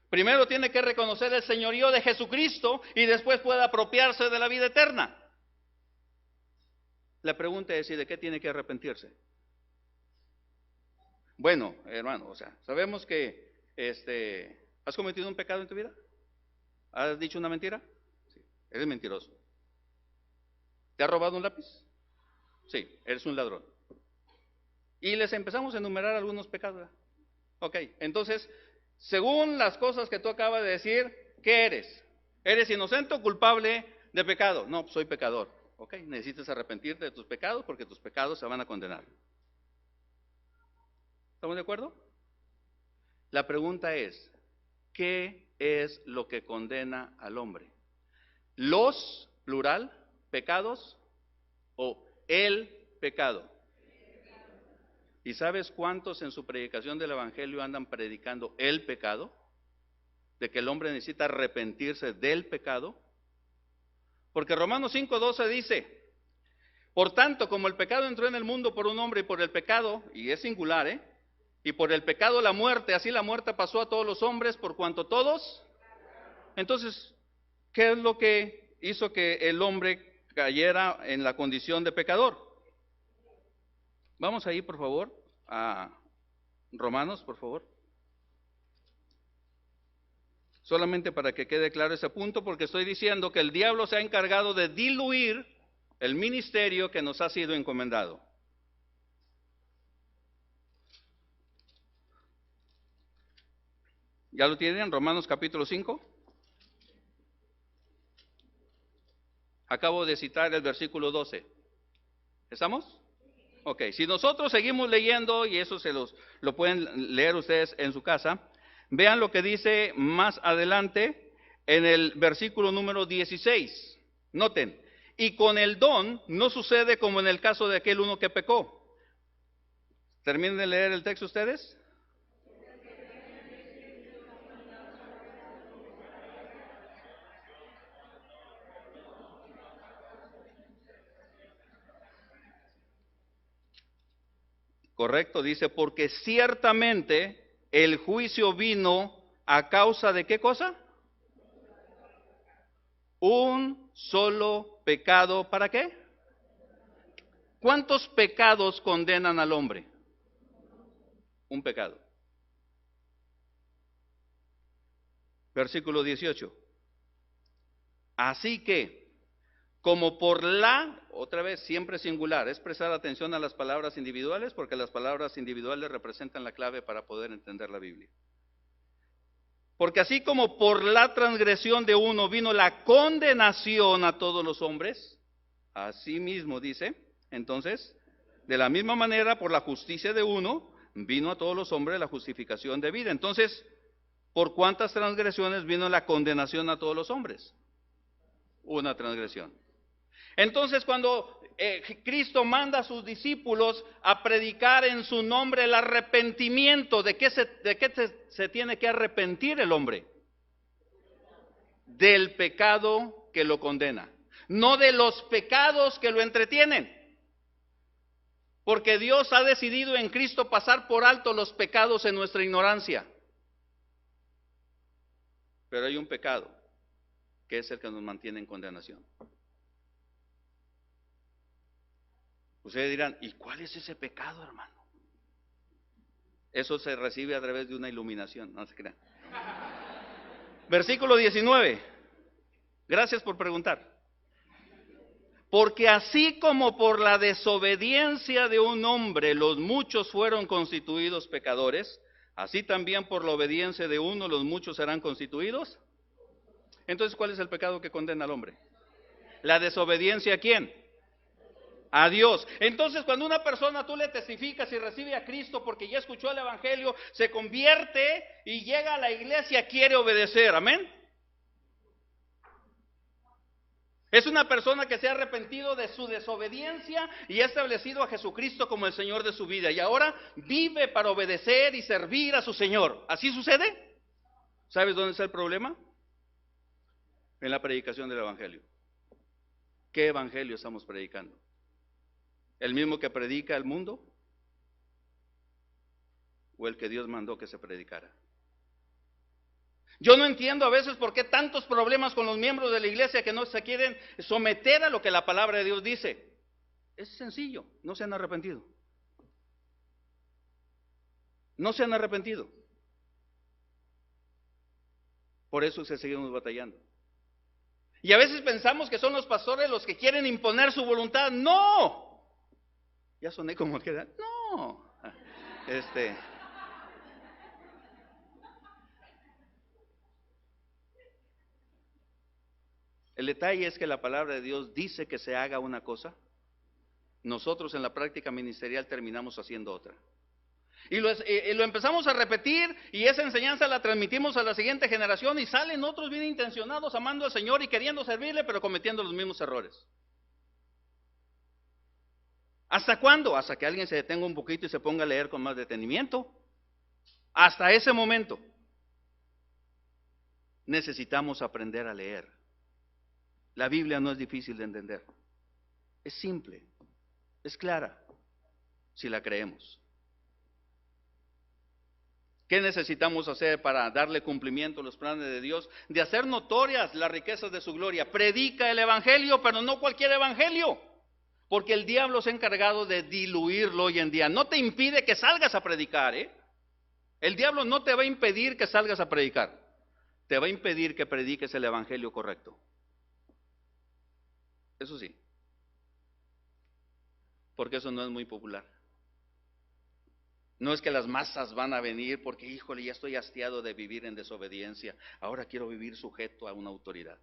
Primero tiene que reconocer el señorío de Jesucristo y después puede apropiarse de la vida eterna. La pregunta es, ¿y de qué tiene que arrepentirse? Bueno, hermano, o sea, sabemos que ¿has cometido un pecado en tu vida? ¿Has dicho una mentira? Sí, eres mentiroso. ¿Te has robado un lápiz? Sí, eres un ladrón. Y les empezamos a enumerar algunos pecados. Ok, entonces, según las cosas que tú acabas de decir, ¿qué eres? ¿Eres inocente o culpable de pecado? No, soy pecador. Ok, necesitas arrepentirte de tus pecados porque tus pecados se van a condenar. ¿Estamos de acuerdo? La pregunta es, ¿qué es lo que condena al hombre? ¿Los, plural, pecados o el pecado? ¿Y sabes cuántos en su predicación del Evangelio andan predicando el pecado? De que el hombre necesita arrepentirse del pecado. Porque Romanos 5:12 dice, por tanto, como el pecado entró en el mundo por un hombre y por el pecado, y es singular, y por el pecado la muerte, así la muerte pasó a todos los hombres por cuanto todos. Entonces, ¿qué es lo que hizo que el hombre cayera en la condición de pecador? Vamos ahí, por favor, a Romanos, por favor. Solamente para que quede claro ese punto, porque estoy diciendo que el diablo se ha encargado de diluir el ministerio que nos ha sido encomendado. ¿Ya lo tienen? Romanos capítulo 5. Acabo de citar el versículo 12. ¿Estamos? Ok, si nosotros seguimos leyendo, y eso lo pueden leer ustedes en su casa, vean lo que dice más adelante en el versículo número 16. Noten, y con el don no sucede como en el caso de aquel uno que pecó. ¿Terminen de leer el texto ustedes? Correcto, dice, porque ciertamente el juicio vino a causa de ¿qué cosa? Un solo pecado, ¿para qué? ¿Cuántos pecados condenan al hombre? Un pecado. Versículo 18. Así que, como por otra vez siempre singular, es prestar atención a las palabras individuales, porque las palabras individuales representan la clave para poder entender la Biblia. Porque así como por la transgresión de uno vino la condenación a todos los hombres, así mismo dice, entonces, de la misma manera por la justicia de uno vino a todos los hombres la justificación de vida. Entonces, ¿por cuántas transgresiones vino la condenación a todos los hombres? Una transgresión. Entonces, cuando Cristo manda a sus discípulos a predicar en su nombre el arrepentimiento, ¿de qué se tiene que arrepentir el hombre? Del pecado que lo condena, no de los pecados que lo entretienen. Porque Dios ha decidido en Cristo pasar por alto los pecados en nuestra ignorancia. Pero hay un pecado que es el que nos mantiene en condenación. Ustedes dirán, ¿y cuál es ese pecado, hermano? Eso se recibe a través de una iluminación, no se crean. Versículo 19. Gracias por preguntar. Porque así como por la desobediencia de un hombre los muchos fueron constituidos pecadores, así también por la obediencia de uno los muchos serán constituidos. Entonces, ¿cuál es el pecado que condena al hombre? La desobediencia ¿a quién? A Dios. Entonces, cuando una persona tú le testificas y recibe a Cristo porque ya escuchó el Evangelio, se convierte y llega a la iglesia, quiere obedecer, amén. Es una persona que se ha arrepentido de su desobediencia y ha establecido a Jesucristo como el Señor de su vida. Y ahora vive para obedecer y servir a su Señor. ¿Así sucede? ¿Sabes dónde está el problema? En la predicación del Evangelio. ¿Qué Evangelio estamos predicando? ¿El mismo que predica el mundo? ¿O el que Dios mandó que se predicara? Yo no entiendo a veces por qué tantos problemas con los miembros de la iglesia que no se quieren someter a lo que la palabra de Dios dice. Es sencillo, no se han arrepentido. No se han arrepentido. Por eso se seguimos batallando. Y a veces pensamos que son los pastores los que quieren imponer su voluntad. ¡No! Ya soné como que no. El detalle es que la palabra de Dios dice que se haga una cosa, nosotros en la práctica ministerial terminamos haciendo otra. Y lo empezamos a repetir y esa enseñanza la transmitimos a la siguiente generación y salen otros bien intencionados amando al Señor y queriendo servirle, pero cometiendo los mismos errores. ¿Hasta cuándo? Hasta que alguien se detenga un poquito y se ponga a leer con más detenimiento. Hasta ese momento necesitamos aprender a leer. La Biblia no es difícil de entender. Es simple, es clara, si la creemos. ¿Qué necesitamos hacer para darle cumplimiento a los planes de Dios? De hacer notorias las riquezas de su gloria. Predica el evangelio, pero no cualquier evangelio. Porque el diablo se ha encargado de diluirlo hoy en día. No te impide que salgas a predicar, ¿eh? El diablo no te va a impedir que salgas a predicar. Te va a impedir que prediques el evangelio correcto. Eso sí. Porque eso no es muy popular. No es que las masas van a venir porque, híjole, ya estoy hastiado de vivir en desobediencia. Ahora quiero vivir sujeto a una autoridad.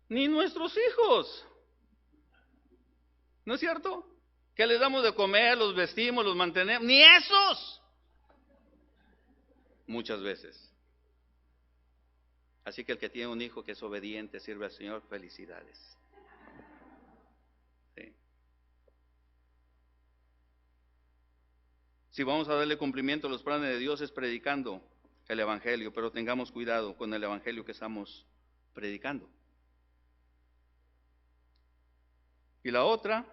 Ni nuestros hijos. ¿No es cierto? ¿Qué les damos de comer? Los vestimos, los mantenemos. ¡Ni esos! Muchas veces. Así que el que tiene un hijo que es obediente, sirve al Señor, felicidades. Sí. Si vamos a darle cumplimiento a los planes de Dios es predicando el evangelio, pero tengamos cuidado con el evangelio que estamos predicando. Y la otra,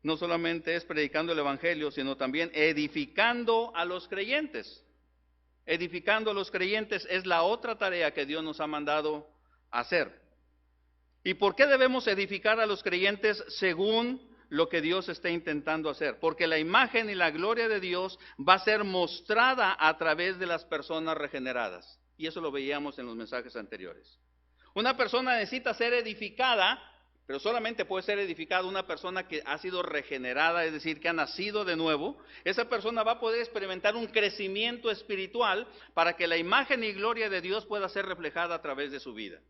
no solamente es predicando el evangelio, sino también edificando a los creyentes. Edificando a los creyentes es la otra tarea que Dios nos ha mandado hacer. ¿Y por qué debemos edificar a los creyentes según lo que Dios está intentando hacer? Porque la imagen y la gloria de Dios va a ser mostrada a través de las personas regeneradas. Y eso lo veíamos en los mensajes anteriores. Una persona necesita ser edificada, pero solamente puede ser edificada una persona que ha sido regenerada, es decir, que ha nacido de nuevo. Esa persona va a poder experimentar un crecimiento espiritual para que la imagen y gloria de Dios pueda ser reflejada a través de su vida.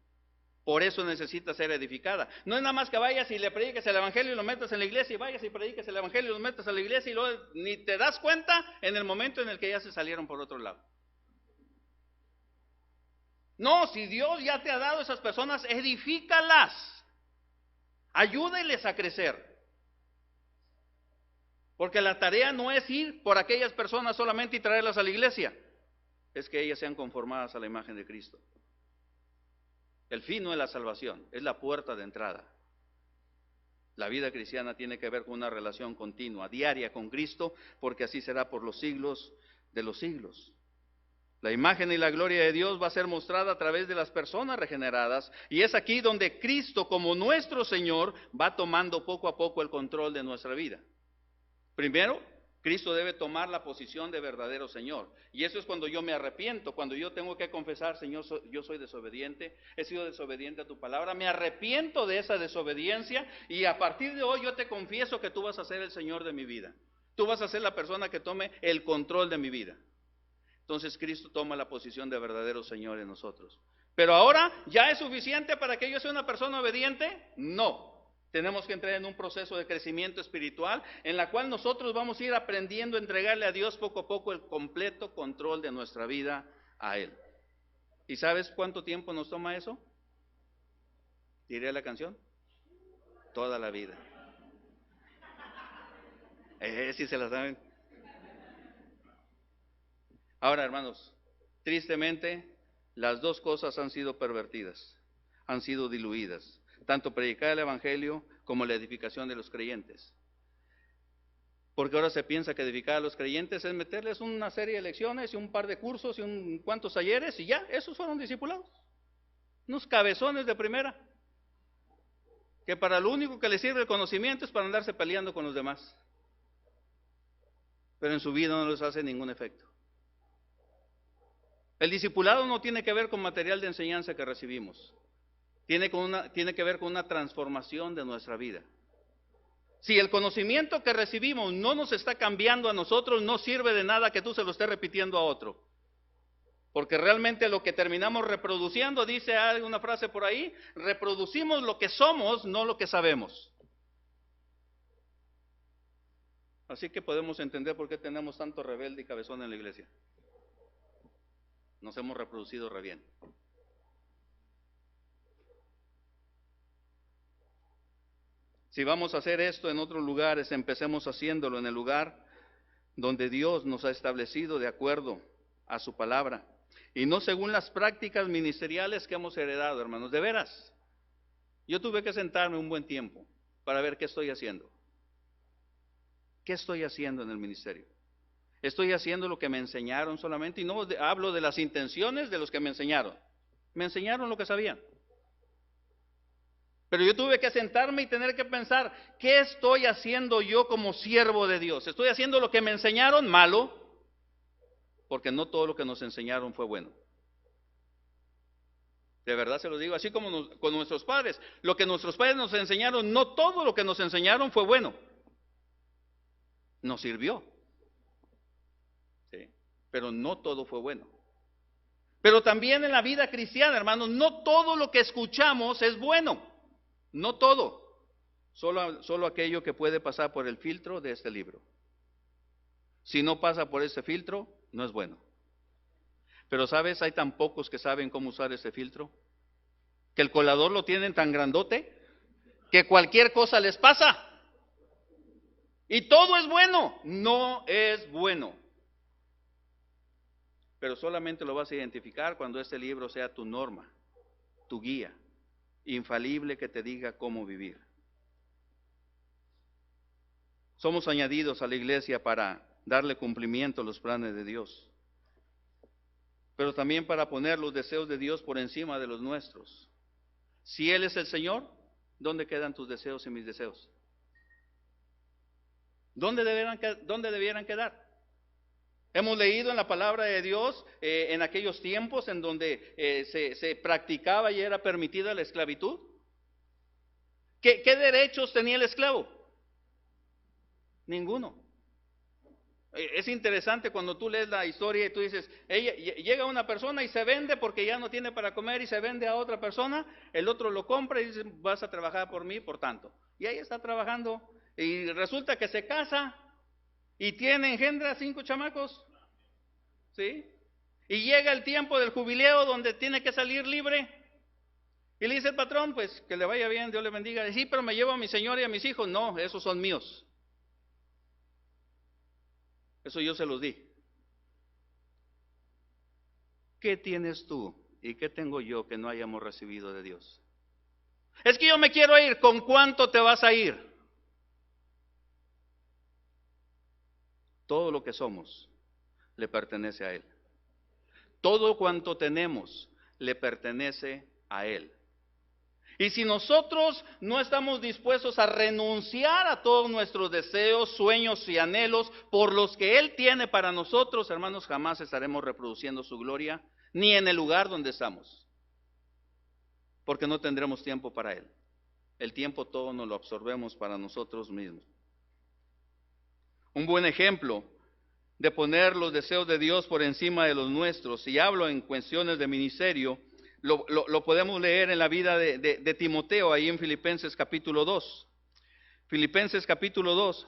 Por eso necesita ser edificada. No es nada más que vayas y le prediques el evangelio y lo metas en la iglesia, y vayas y prediques el evangelio y lo metas a la iglesia y luego ni te das cuenta en el momento en el que ya se salieron por otro lado. No, si Dios ya te ha dado esas personas, edifícalas. Ayúdeles a crecer. Porque la tarea no es ir por aquellas personas solamente y traerlas a la iglesia. Es que ellas sean conformadas a la imagen de Cristo. El fin no es la salvación, es la puerta de entrada. La vida cristiana tiene que ver con una relación continua, diaria con Cristo, porque así será por los siglos de los siglos. La imagen y la gloria de Dios va a ser mostrada a través de las personas regeneradas, y es aquí donde Cristo, como nuestro Señor, va tomando poco a poco el control de nuestra vida. Primero, Cristo debe tomar la posición de verdadero Señor. Y eso es cuando yo me arrepiento, cuando yo tengo que confesar, Señor, yo soy desobediente, he sido desobediente a tu palabra, me arrepiento de esa desobediencia y a partir de hoy yo te confieso que tú vas a ser el Señor de mi vida. Tú vas a ser la persona que tome el control de mi vida. Entonces Cristo toma la posición de verdadero Señor en nosotros. Pero ahora, ¿ya es suficiente para que yo sea una persona obediente? No. Tenemos que entrar en un proceso de crecimiento espiritual en la cual nosotros vamos a ir aprendiendo a entregarle a Dios poco a poco el completo control de nuestra vida a Él. ¿Y sabes cuánto tiempo nos toma eso? ¿Diré la canción? Toda la vida. Si se la saben. Ahora, hermanos, tristemente, las dos cosas han sido pervertidas, han sido diluidas. Tanto predicar el evangelio como la edificación de los creyentes. Porque ahora se piensa que edificar a los creyentes es meterles una serie de lecciones y un par de cursos y un cuantos talleres y ya, esos fueron discipulados. Unos cabezones de primera. Que para lo único que les sirve el conocimiento es para andarse peleando con los demás. Pero en su vida no les hace ningún efecto. El discipulado no tiene que ver con material de enseñanza que recibimos. Tiene que ver con una transformación de nuestra vida. Si el conocimiento que recibimos no nos está cambiando a nosotros, no sirve de nada que tú se lo estés repitiendo a otro. Porque realmente lo que terminamos reproduciendo, dice alguna frase por ahí, reproducimos lo que somos, no lo que sabemos. Así que podemos entender por qué tenemos tanto rebelde y cabezón en la iglesia. Nos hemos reproducido re bien. Si vamos a hacer esto en otros lugares, empecemos haciéndolo en el lugar donde Dios nos ha establecido de acuerdo a su palabra. Y no según las prácticas ministeriales que hemos heredado, hermanos. De veras, yo tuve que sentarme un buen tiempo para ver qué estoy haciendo. ¿Qué estoy haciendo en el ministerio? ¿Estoy haciendo lo que me enseñaron solamente? Y no hablo de las intenciones de los que me enseñaron. Me enseñaron lo que sabían. Pero yo tuve que sentarme y tener que pensar, ¿qué estoy haciendo yo como siervo de Dios? ¿Estoy haciendo lo que me enseñaron? Malo, porque no todo lo que nos enseñaron fue bueno. De verdad se lo digo, así como con nuestros padres. Lo que nuestros padres nos enseñaron, no todo lo que nos enseñaron fue bueno. Nos sirvió. Sí, pero no todo fue bueno. Pero también en la vida cristiana, hermanos, no todo lo que escuchamos es bueno. No todo, solo aquello que puede pasar por el filtro de este libro. Si no pasa por ese filtro, no es bueno. Pero ¿sabes? Hay tan pocos que saben cómo usar ese filtro, que el colador lo tienen tan grandote, que cualquier cosa les pasa. Y todo es bueno, no es bueno. Pero solamente lo vas a identificar cuando este libro sea tu norma, tu guía, infalible que te diga cómo vivir. Somos añadidos a la iglesia para darle cumplimiento a los planes de Dios, pero también para poner los deseos de Dios por encima de los nuestros. Si Él es el Señor, ¿dónde quedan tus deseos y mis deseos? ¿Dónde debieran quedar? Hemos leído en la palabra de Dios en aquellos tiempos en donde se practicaba y era permitida la esclavitud. ¿Qué derechos tenía el esclavo? Ninguno. Es interesante cuando tú lees la historia y tú dices, llega una persona y se vende porque ya no tiene para comer y se vende a otra persona, el otro lo compra y dice, vas a trabajar por mí, por tanto. Y ahí está trabajando y resulta que se casa y engendra 5 chamacos, ¿sí? Y llega el tiempo del jubileo donde tiene que salir libre y le dice el patrón, pues que le vaya bien, Dios le bendiga. Sí, pero me llevo a mi señora y a mis hijos. No, esos son míos. Eso yo se los di. ¿Qué tienes tú y qué tengo yo que no hayamos recibido de Dios? Es que yo me quiero ir. ¿Con cuánto te vas a ir? Todo lo que somos le pertenece a Él. Todo cuanto tenemos le pertenece a Él. Y si nosotros no estamos dispuestos a renunciar a todos nuestros deseos, sueños y anhelos por los que Él tiene para nosotros, hermanos, jamás estaremos reproduciendo su gloria, ni en el lugar donde estamos, porque no tendremos tiempo para Él. El tiempo todo nos lo absorbemos para nosotros mismos. Un buen ejemplo de poner los deseos de Dios por encima de los nuestros, y hablo en cuestiones de ministerio, lo podemos leer en la vida de Timoteo, ahí en Filipenses capítulo 2. Filipenses capítulo 2,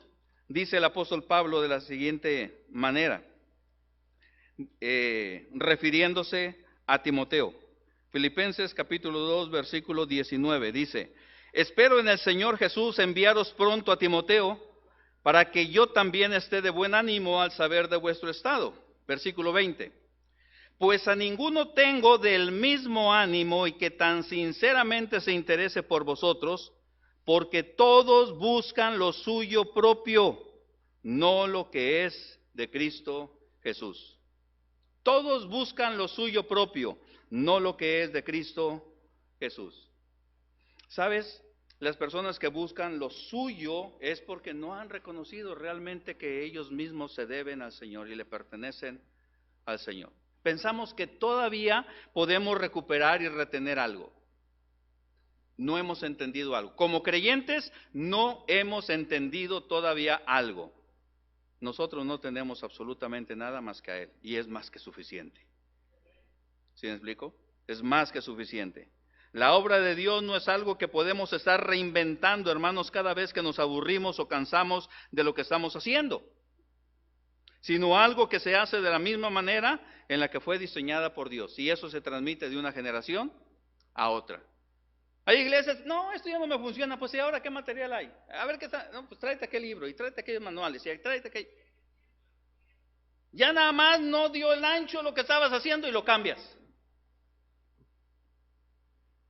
dice el apóstol Pablo de la siguiente manera, refiriéndose a Timoteo. Filipenses capítulo 2, versículo 19, dice, espero en el Señor Jesús enviaros pronto a Timoteo, para que yo también esté de buen ánimo al saber de vuestro estado. Versículo 20. Pues a ninguno tengo del mismo ánimo y que tan sinceramente se interese por vosotros, porque todos buscan lo suyo propio, no lo que es de Cristo Jesús. Todos buscan lo suyo propio, no lo que es de Cristo Jesús. ¿Sabes? Las personas que buscan lo suyo es porque no han reconocido realmente que ellos mismos se deben al Señor y le pertenecen al Señor. Pensamos que todavía podemos recuperar y retener algo. No hemos entendido algo. Como creyentes no hemos entendido todavía algo. Nosotros no tenemos absolutamente nada más que a Él y es más que suficiente. ¿Sí me explico? Es más que suficiente. La obra de Dios no es algo que podemos estar reinventando, hermanos, cada vez que nos aburrimos o cansamos de lo que estamos haciendo, sino algo que se hace de la misma manera en la que fue diseñada por Dios. Y eso se transmite de una generación a otra. Hay iglesias, no, esto ya no me funciona, pues ¿y ahora qué material hay? A ver qué está, no, pues tráete aquel libro y tráete aquellos manuales y tráete aquel. Ya nada más no dio el ancho lo que estabas haciendo y lo cambias.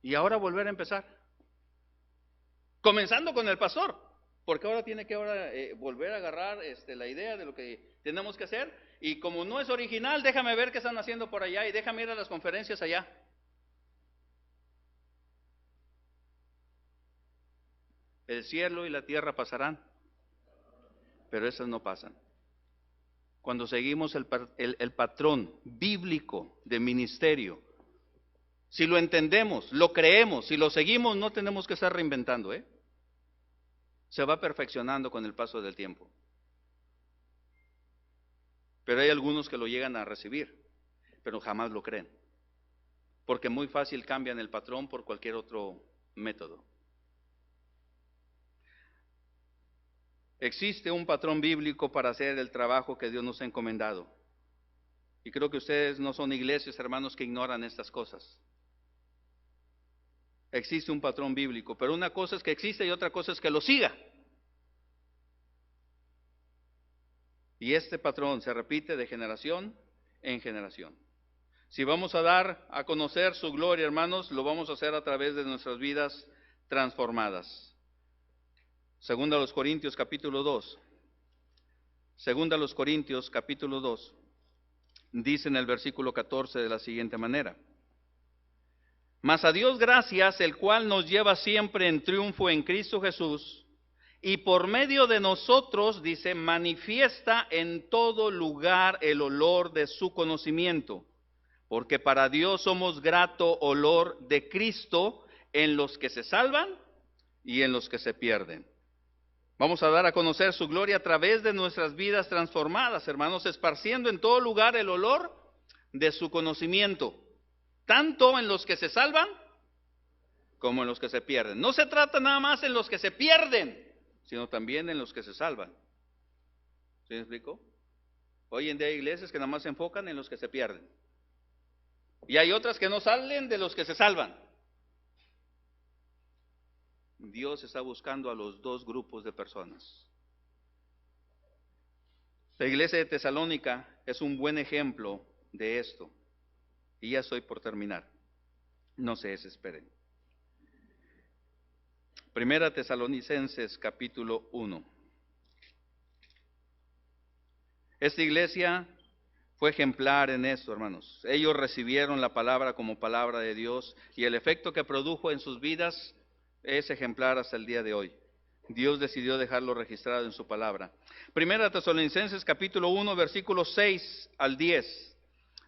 Y ahora volver a empezar. Comenzando con el pastor, porque ahora tiene que volver a agarrar la idea de lo que tenemos que hacer. Y como no es original, déjame ver qué están haciendo por allá y déjame ir a las conferencias allá. El cielo y la tierra pasarán, pero esas no pasan. Cuando seguimos el patrón bíblico de ministerio, si lo entendemos, lo creemos, si lo seguimos, no tenemos que estar reinventando, Se va perfeccionando con el paso del tiempo. Pero hay algunos que lo llegan a recibir, pero jamás lo creen, porque muy fácil cambian el patrón por cualquier otro método. Existe un patrón bíblico para hacer el trabajo que Dios nos ha encomendado. Y creo que ustedes no son iglesias, hermanos, que ignoran estas cosas. Existe un patrón bíblico, pero una cosa es que existe y otra cosa es que lo siga. Y este patrón se repite de generación en generación. Si vamos a dar a conocer su gloria, hermanos, lo vamos a hacer a través de nuestras vidas transformadas. Segunda a los Corintios capítulo 2. Segunda a los Corintios capítulo 2. Dice en el versículo 14 de la siguiente manera: Mas a Dios gracias, el cual nos lleva siempre en triunfo en Cristo Jesús, y por medio de nosotros, dice, manifiesta en todo lugar el olor de su conocimiento, porque para Dios somos grato olor de Cristo en los que se salvan y en los que se pierden. Vamos a dar a conocer su gloria a través de nuestras vidas transformadas, hermanos, esparciendo en todo lugar el olor de su conocimiento, tanto en los que se salvan como en los que se pierden. No se trata nada más en los que se pierden, sino también en los que se salvan. ¿Sí me explico? Hoy en día hay iglesias que nada más se enfocan en los que se pierden. Y hay otras que no salen de los que se salvan. Dios está buscando a los dos grupos de personas. La iglesia de Tesalónica es un buen ejemplo de esto. Y ya estoy por terminar. No se desesperen. Primera Tesalonicenses capítulo 1. Esta iglesia fue ejemplar en esto, hermanos. Ellos recibieron la palabra como palabra de Dios y el efecto que produjo en sus vidas es ejemplar hasta el día de hoy. Dios decidió dejarlo registrado en su palabra. Primera Tesalonicenses capítulo 1, versículos 6 al 10.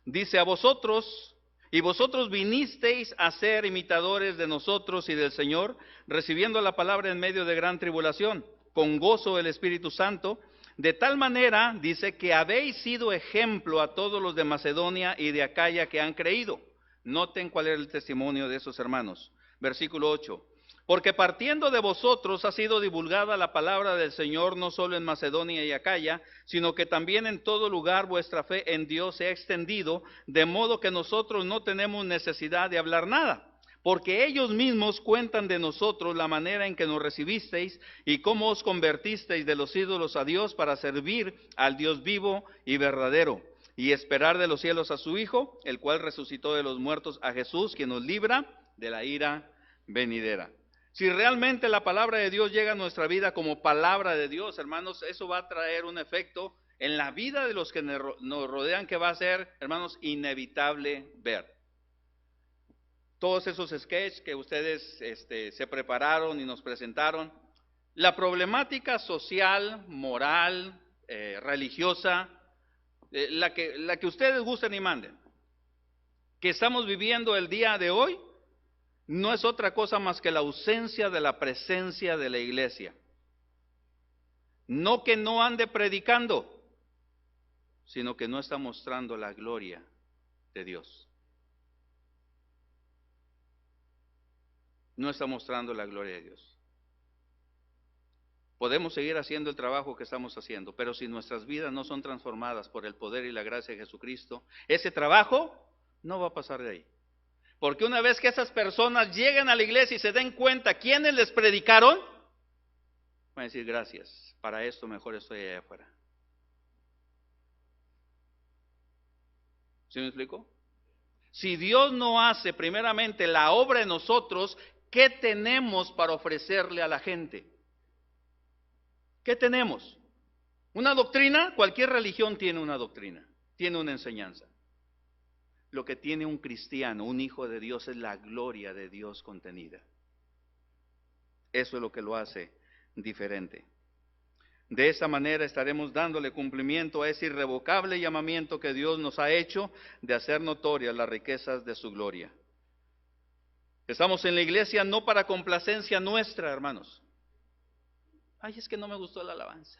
Dice: a vosotros, y vosotros vinisteis a ser imitadores de nosotros y del Señor, recibiendo la palabra en medio de gran tribulación, con gozo del Espíritu Santo, de tal manera, dice, que habéis sido ejemplo a todos los de Macedonia y de Acaya que han creído. Noten cuál era el testimonio de esos hermanos. Versículo 8. Porque partiendo de vosotros ha sido divulgada la palabra del Señor no solo en Macedonia y Acaya, sino que también en todo lugar vuestra fe en Dios se ha extendido, de modo que nosotros no tenemos necesidad de hablar nada, porque ellos mismos cuentan de nosotros la manera en que nos recibisteis y cómo os convertisteis de los ídolos a Dios para servir al Dios vivo y verdadero, y esperar de los cielos a su Hijo, el cual resucitó de los muertos, a Jesús, quien nos libra de la ira venidera. Si realmente la palabra de Dios llega a nuestra vida como palabra de Dios, hermanos, eso va a traer un efecto en la vida de los que nos rodean que va a ser, hermanos, inevitable ver. Todos esos sketches que ustedes se prepararon y nos presentaron, la problemática social, moral, religiosa, la que ustedes gusten y manden, que estamos viviendo el día de hoy, no es otra cosa más que la ausencia de la presencia de la iglesia. No que no ande predicando, sino que no está mostrando la gloria de Dios. no está mostrando la gloria de Dios. Podemos seguir haciendo el trabajo que estamos haciendo, pero si nuestras vidas no son transformadas por el poder y la gracia de Jesucristo, ese trabajo no va a pasar de ahí. Porque una vez que esas personas lleguen a la iglesia y se den cuenta quiénes les predicaron, van a decir gracias, para esto mejor estoy allá afuera. ¿Sí me explico? Si Dios no hace primeramente la obra en nosotros, ¿qué tenemos para ofrecerle a la gente? ¿Qué tenemos? ¿Una doctrina? Cualquier religión tiene una doctrina, tiene una enseñanza. Lo que tiene un cristiano, un hijo de Dios, es la gloria de Dios contenida. Eso es lo que lo hace diferente. De esa manera estaremos dándole cumplimiento a ese irrevocable llamamiento que Dios nos ha hecho de hacer notorias las riquezas de su gloria. Estamos en la iglesia no para complacencia nuestra, hermanos. Ay, es que no me gustó la alabanza.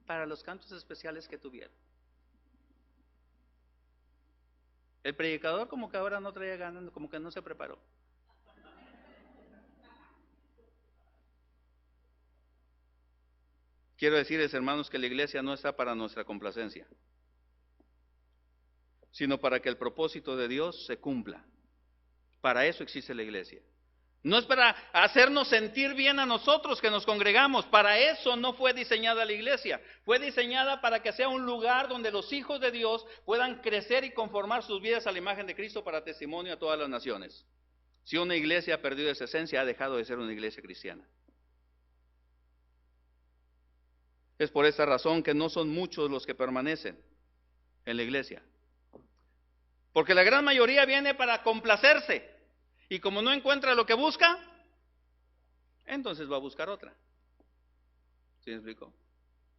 Para los cantos especiales que tuvieron. El predicador como que ahora no traía ganas, como que no se preparó. Quiero decirles, hermanos, que la iglesia no está para nuestra complacencia, sino para que el propósito de Dios se cumpla. Para eso existe la iglesia. No es para hacernos sentir bien a nosotros que nos congregamos. Para eso no fue diseñada la iglesia. Fue diseñada para que sea un lugar donde los hijos de Dios puedan crecer y conformar sus vidas a la imagen de Cristo para testimonio a todas las naciones. Si una iglesia ha perdido esa esencia, ha dejado de ser una iglesia cristiana. Es por esa razón que no son muchos los que permanecen en la iglesia. Porque la gran mayoría viene para complacerse. Y como no encuentra lo que busca, entonces va a buscar otra. ¿Sí me explico?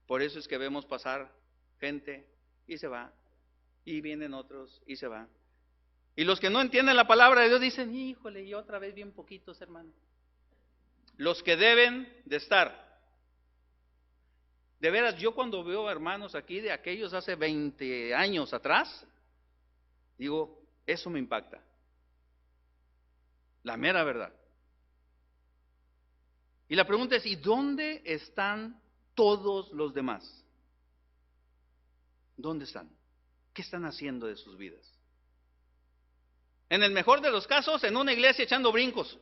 Por eso es que vemos pasar gente y se va. Y vienen otros y se van. Y los que no entienden la palabra de Dios dicen, híjole, y otra vez bien poquitos, hermano. Los que deben de estar. De veras, yo cuando veo hermanos aquí de aquellos hace 20 años atrás, digo, eso me impacta. La mera verdad. Y la pregunta es, ¿y dónde están todos los demás? ¿Dónde están? ¿Qué están haciendo de sus vidas? En el mejor de los casos, en una iglesia echando brincos.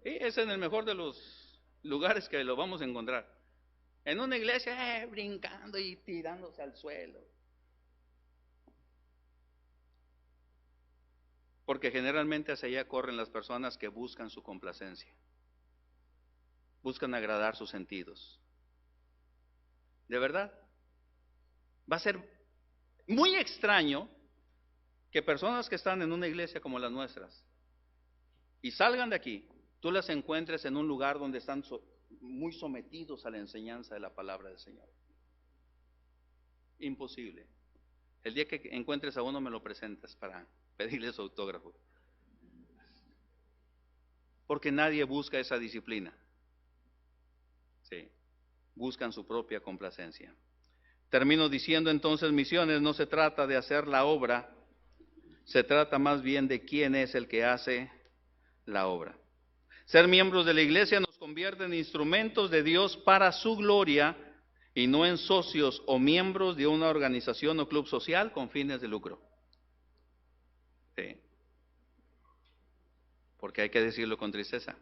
Sí, es en el mejor de los lugares que lo vamos a encontrar. En una iglesia, brincando y tirándose al suelo. Porque generalmente hacia allá corren las personas que buscan su complacencia. Buscan agradar sus sentidos. De verdad, va a ser muy extraño que personas que están en una iglesia como las nuestras y salgan de aquí, tú las encuentres en un lugar donde están muy sometidos a la enseñanza de la palabra del Señor. Imposible. El día que encuentres a uno me lo presentas para pedirle su autógrafo. Porque nadie busca esa disciplina. Sí, buscan su propia complacencia. Termino diciendo entonces, misiones no se trata de hacer la obra, se trata más bien de quién es el que hace la obra. Ser miembros de la iglesia nos convierte en instrumentos de Dios para su gloria y no en socios o miembros de una organización o club social con fines de lucro. Sí. Porque hay que decirlo con tristeza.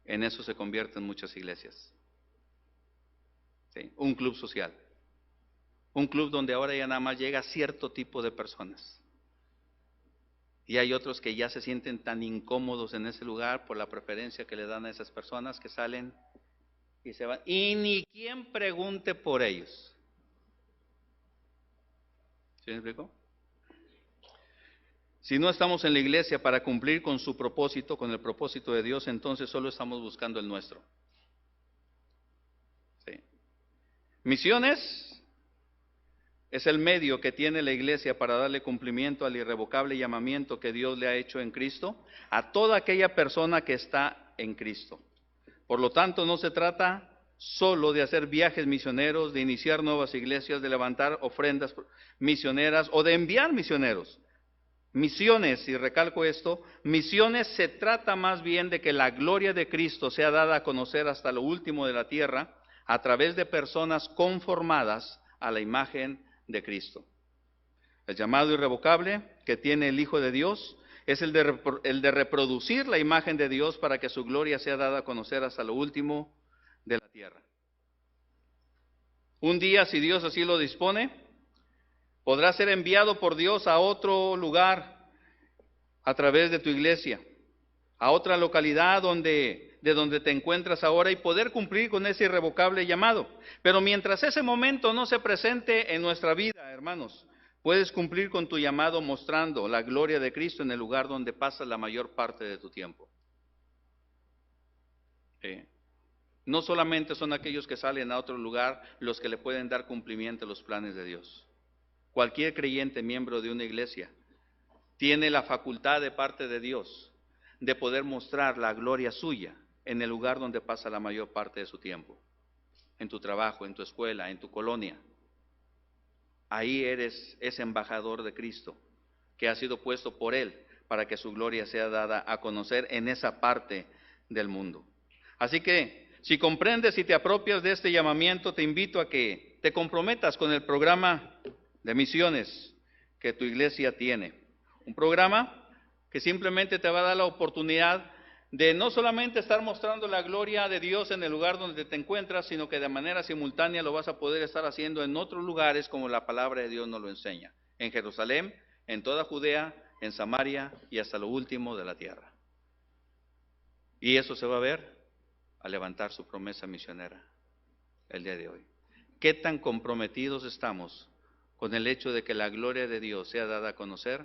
En eso se convierten muchas iglesias. Sí. Un club social. Un club donde ahora ya nada más llega cierto tipo de personas. Y hay otros que ya se sienten tan incómodos en ese lugar por la preferencia que le dan a esas personas que salen y se van. Y ni quien pregunte por ellos. ¿Sí me explico? Si no estamos en la iglesia para cumplir con su propósito, con el propósito de Dios, entonces solo estamos buscando el nuestro. Sí. Misiones es el medio que tiene la iglesia para darle cumplimiento al irrevocable llamamiento que Dios le ha hecho en Cristo a toda aquella persona que está en Cristo. Por lo tanto, no se trata solo de hacer viajes misioneros, de iniciar nuevas iglesias, de levantar ofrendas misioneras o de enviar misioneros. Misiones, y recalco esto, misiones se trata más bien de que la gloria de Cristo sea dada a conocer hasta lo último de la tierra a través de personas conformadas a la imagen de Cristo. El llamado irrevocable que tiene el Hijo de Dios es el de reproducir la imagen de Dios para que su gloria sea dada a conocer hasta lo último de la tierra. Un día, si Dios así lo dispone, podrá ser enviado por Dios a otro lugar a través de tu iglesia, a otra localidad de donde te encuentras ahora y poder cumplir con ese irrevocable llamado. Pero mientras ese momento no se presente en nuestra vida, hermanos, puedes cumplir con tu llamado mostrando la gloria de Cristo en el lugar donde pasas la mayor parte de tu tiempo. No solamente son aquellos que salen a otro lugar los que le pueden dar cumplimiento a los planes de Dios. Cualquier creyente, miembro de una iglesia, tiene la facultad de parte de Dios de poder mostrar la gloria suya en el lugar donde pasa la mayor parte de su tiempo, en tu trabajo, en tu escuela, en tu colonia. Ahí eres ese embajador de Cristo que ha sido puesto por Él para que su gloria sea dada a conocer en esa parte del mundo. Así que, si comprendes y te apropias de este llamamiento, te invito a que te comprometas con el programa de misiones que tu iglesia tiene. Un programa que simplemente te va a dar la oportunidad de no solamente estar mostrando la gloria de Dios en el lugar donde te encuentras, sino que de manera simultánea lo vas a poder estar haciendo en otros lugares como la palabra de Dios nos lo enseña. En Jerusalén, en toda Judea, en Samaria y hasta lo último de la tierra. Y eso se va a ver al levantar su promesa misionera el día de hoy. ¿Qué tan comprometidos estamos con el hecho de que la gloria de Dios sea dada a conocer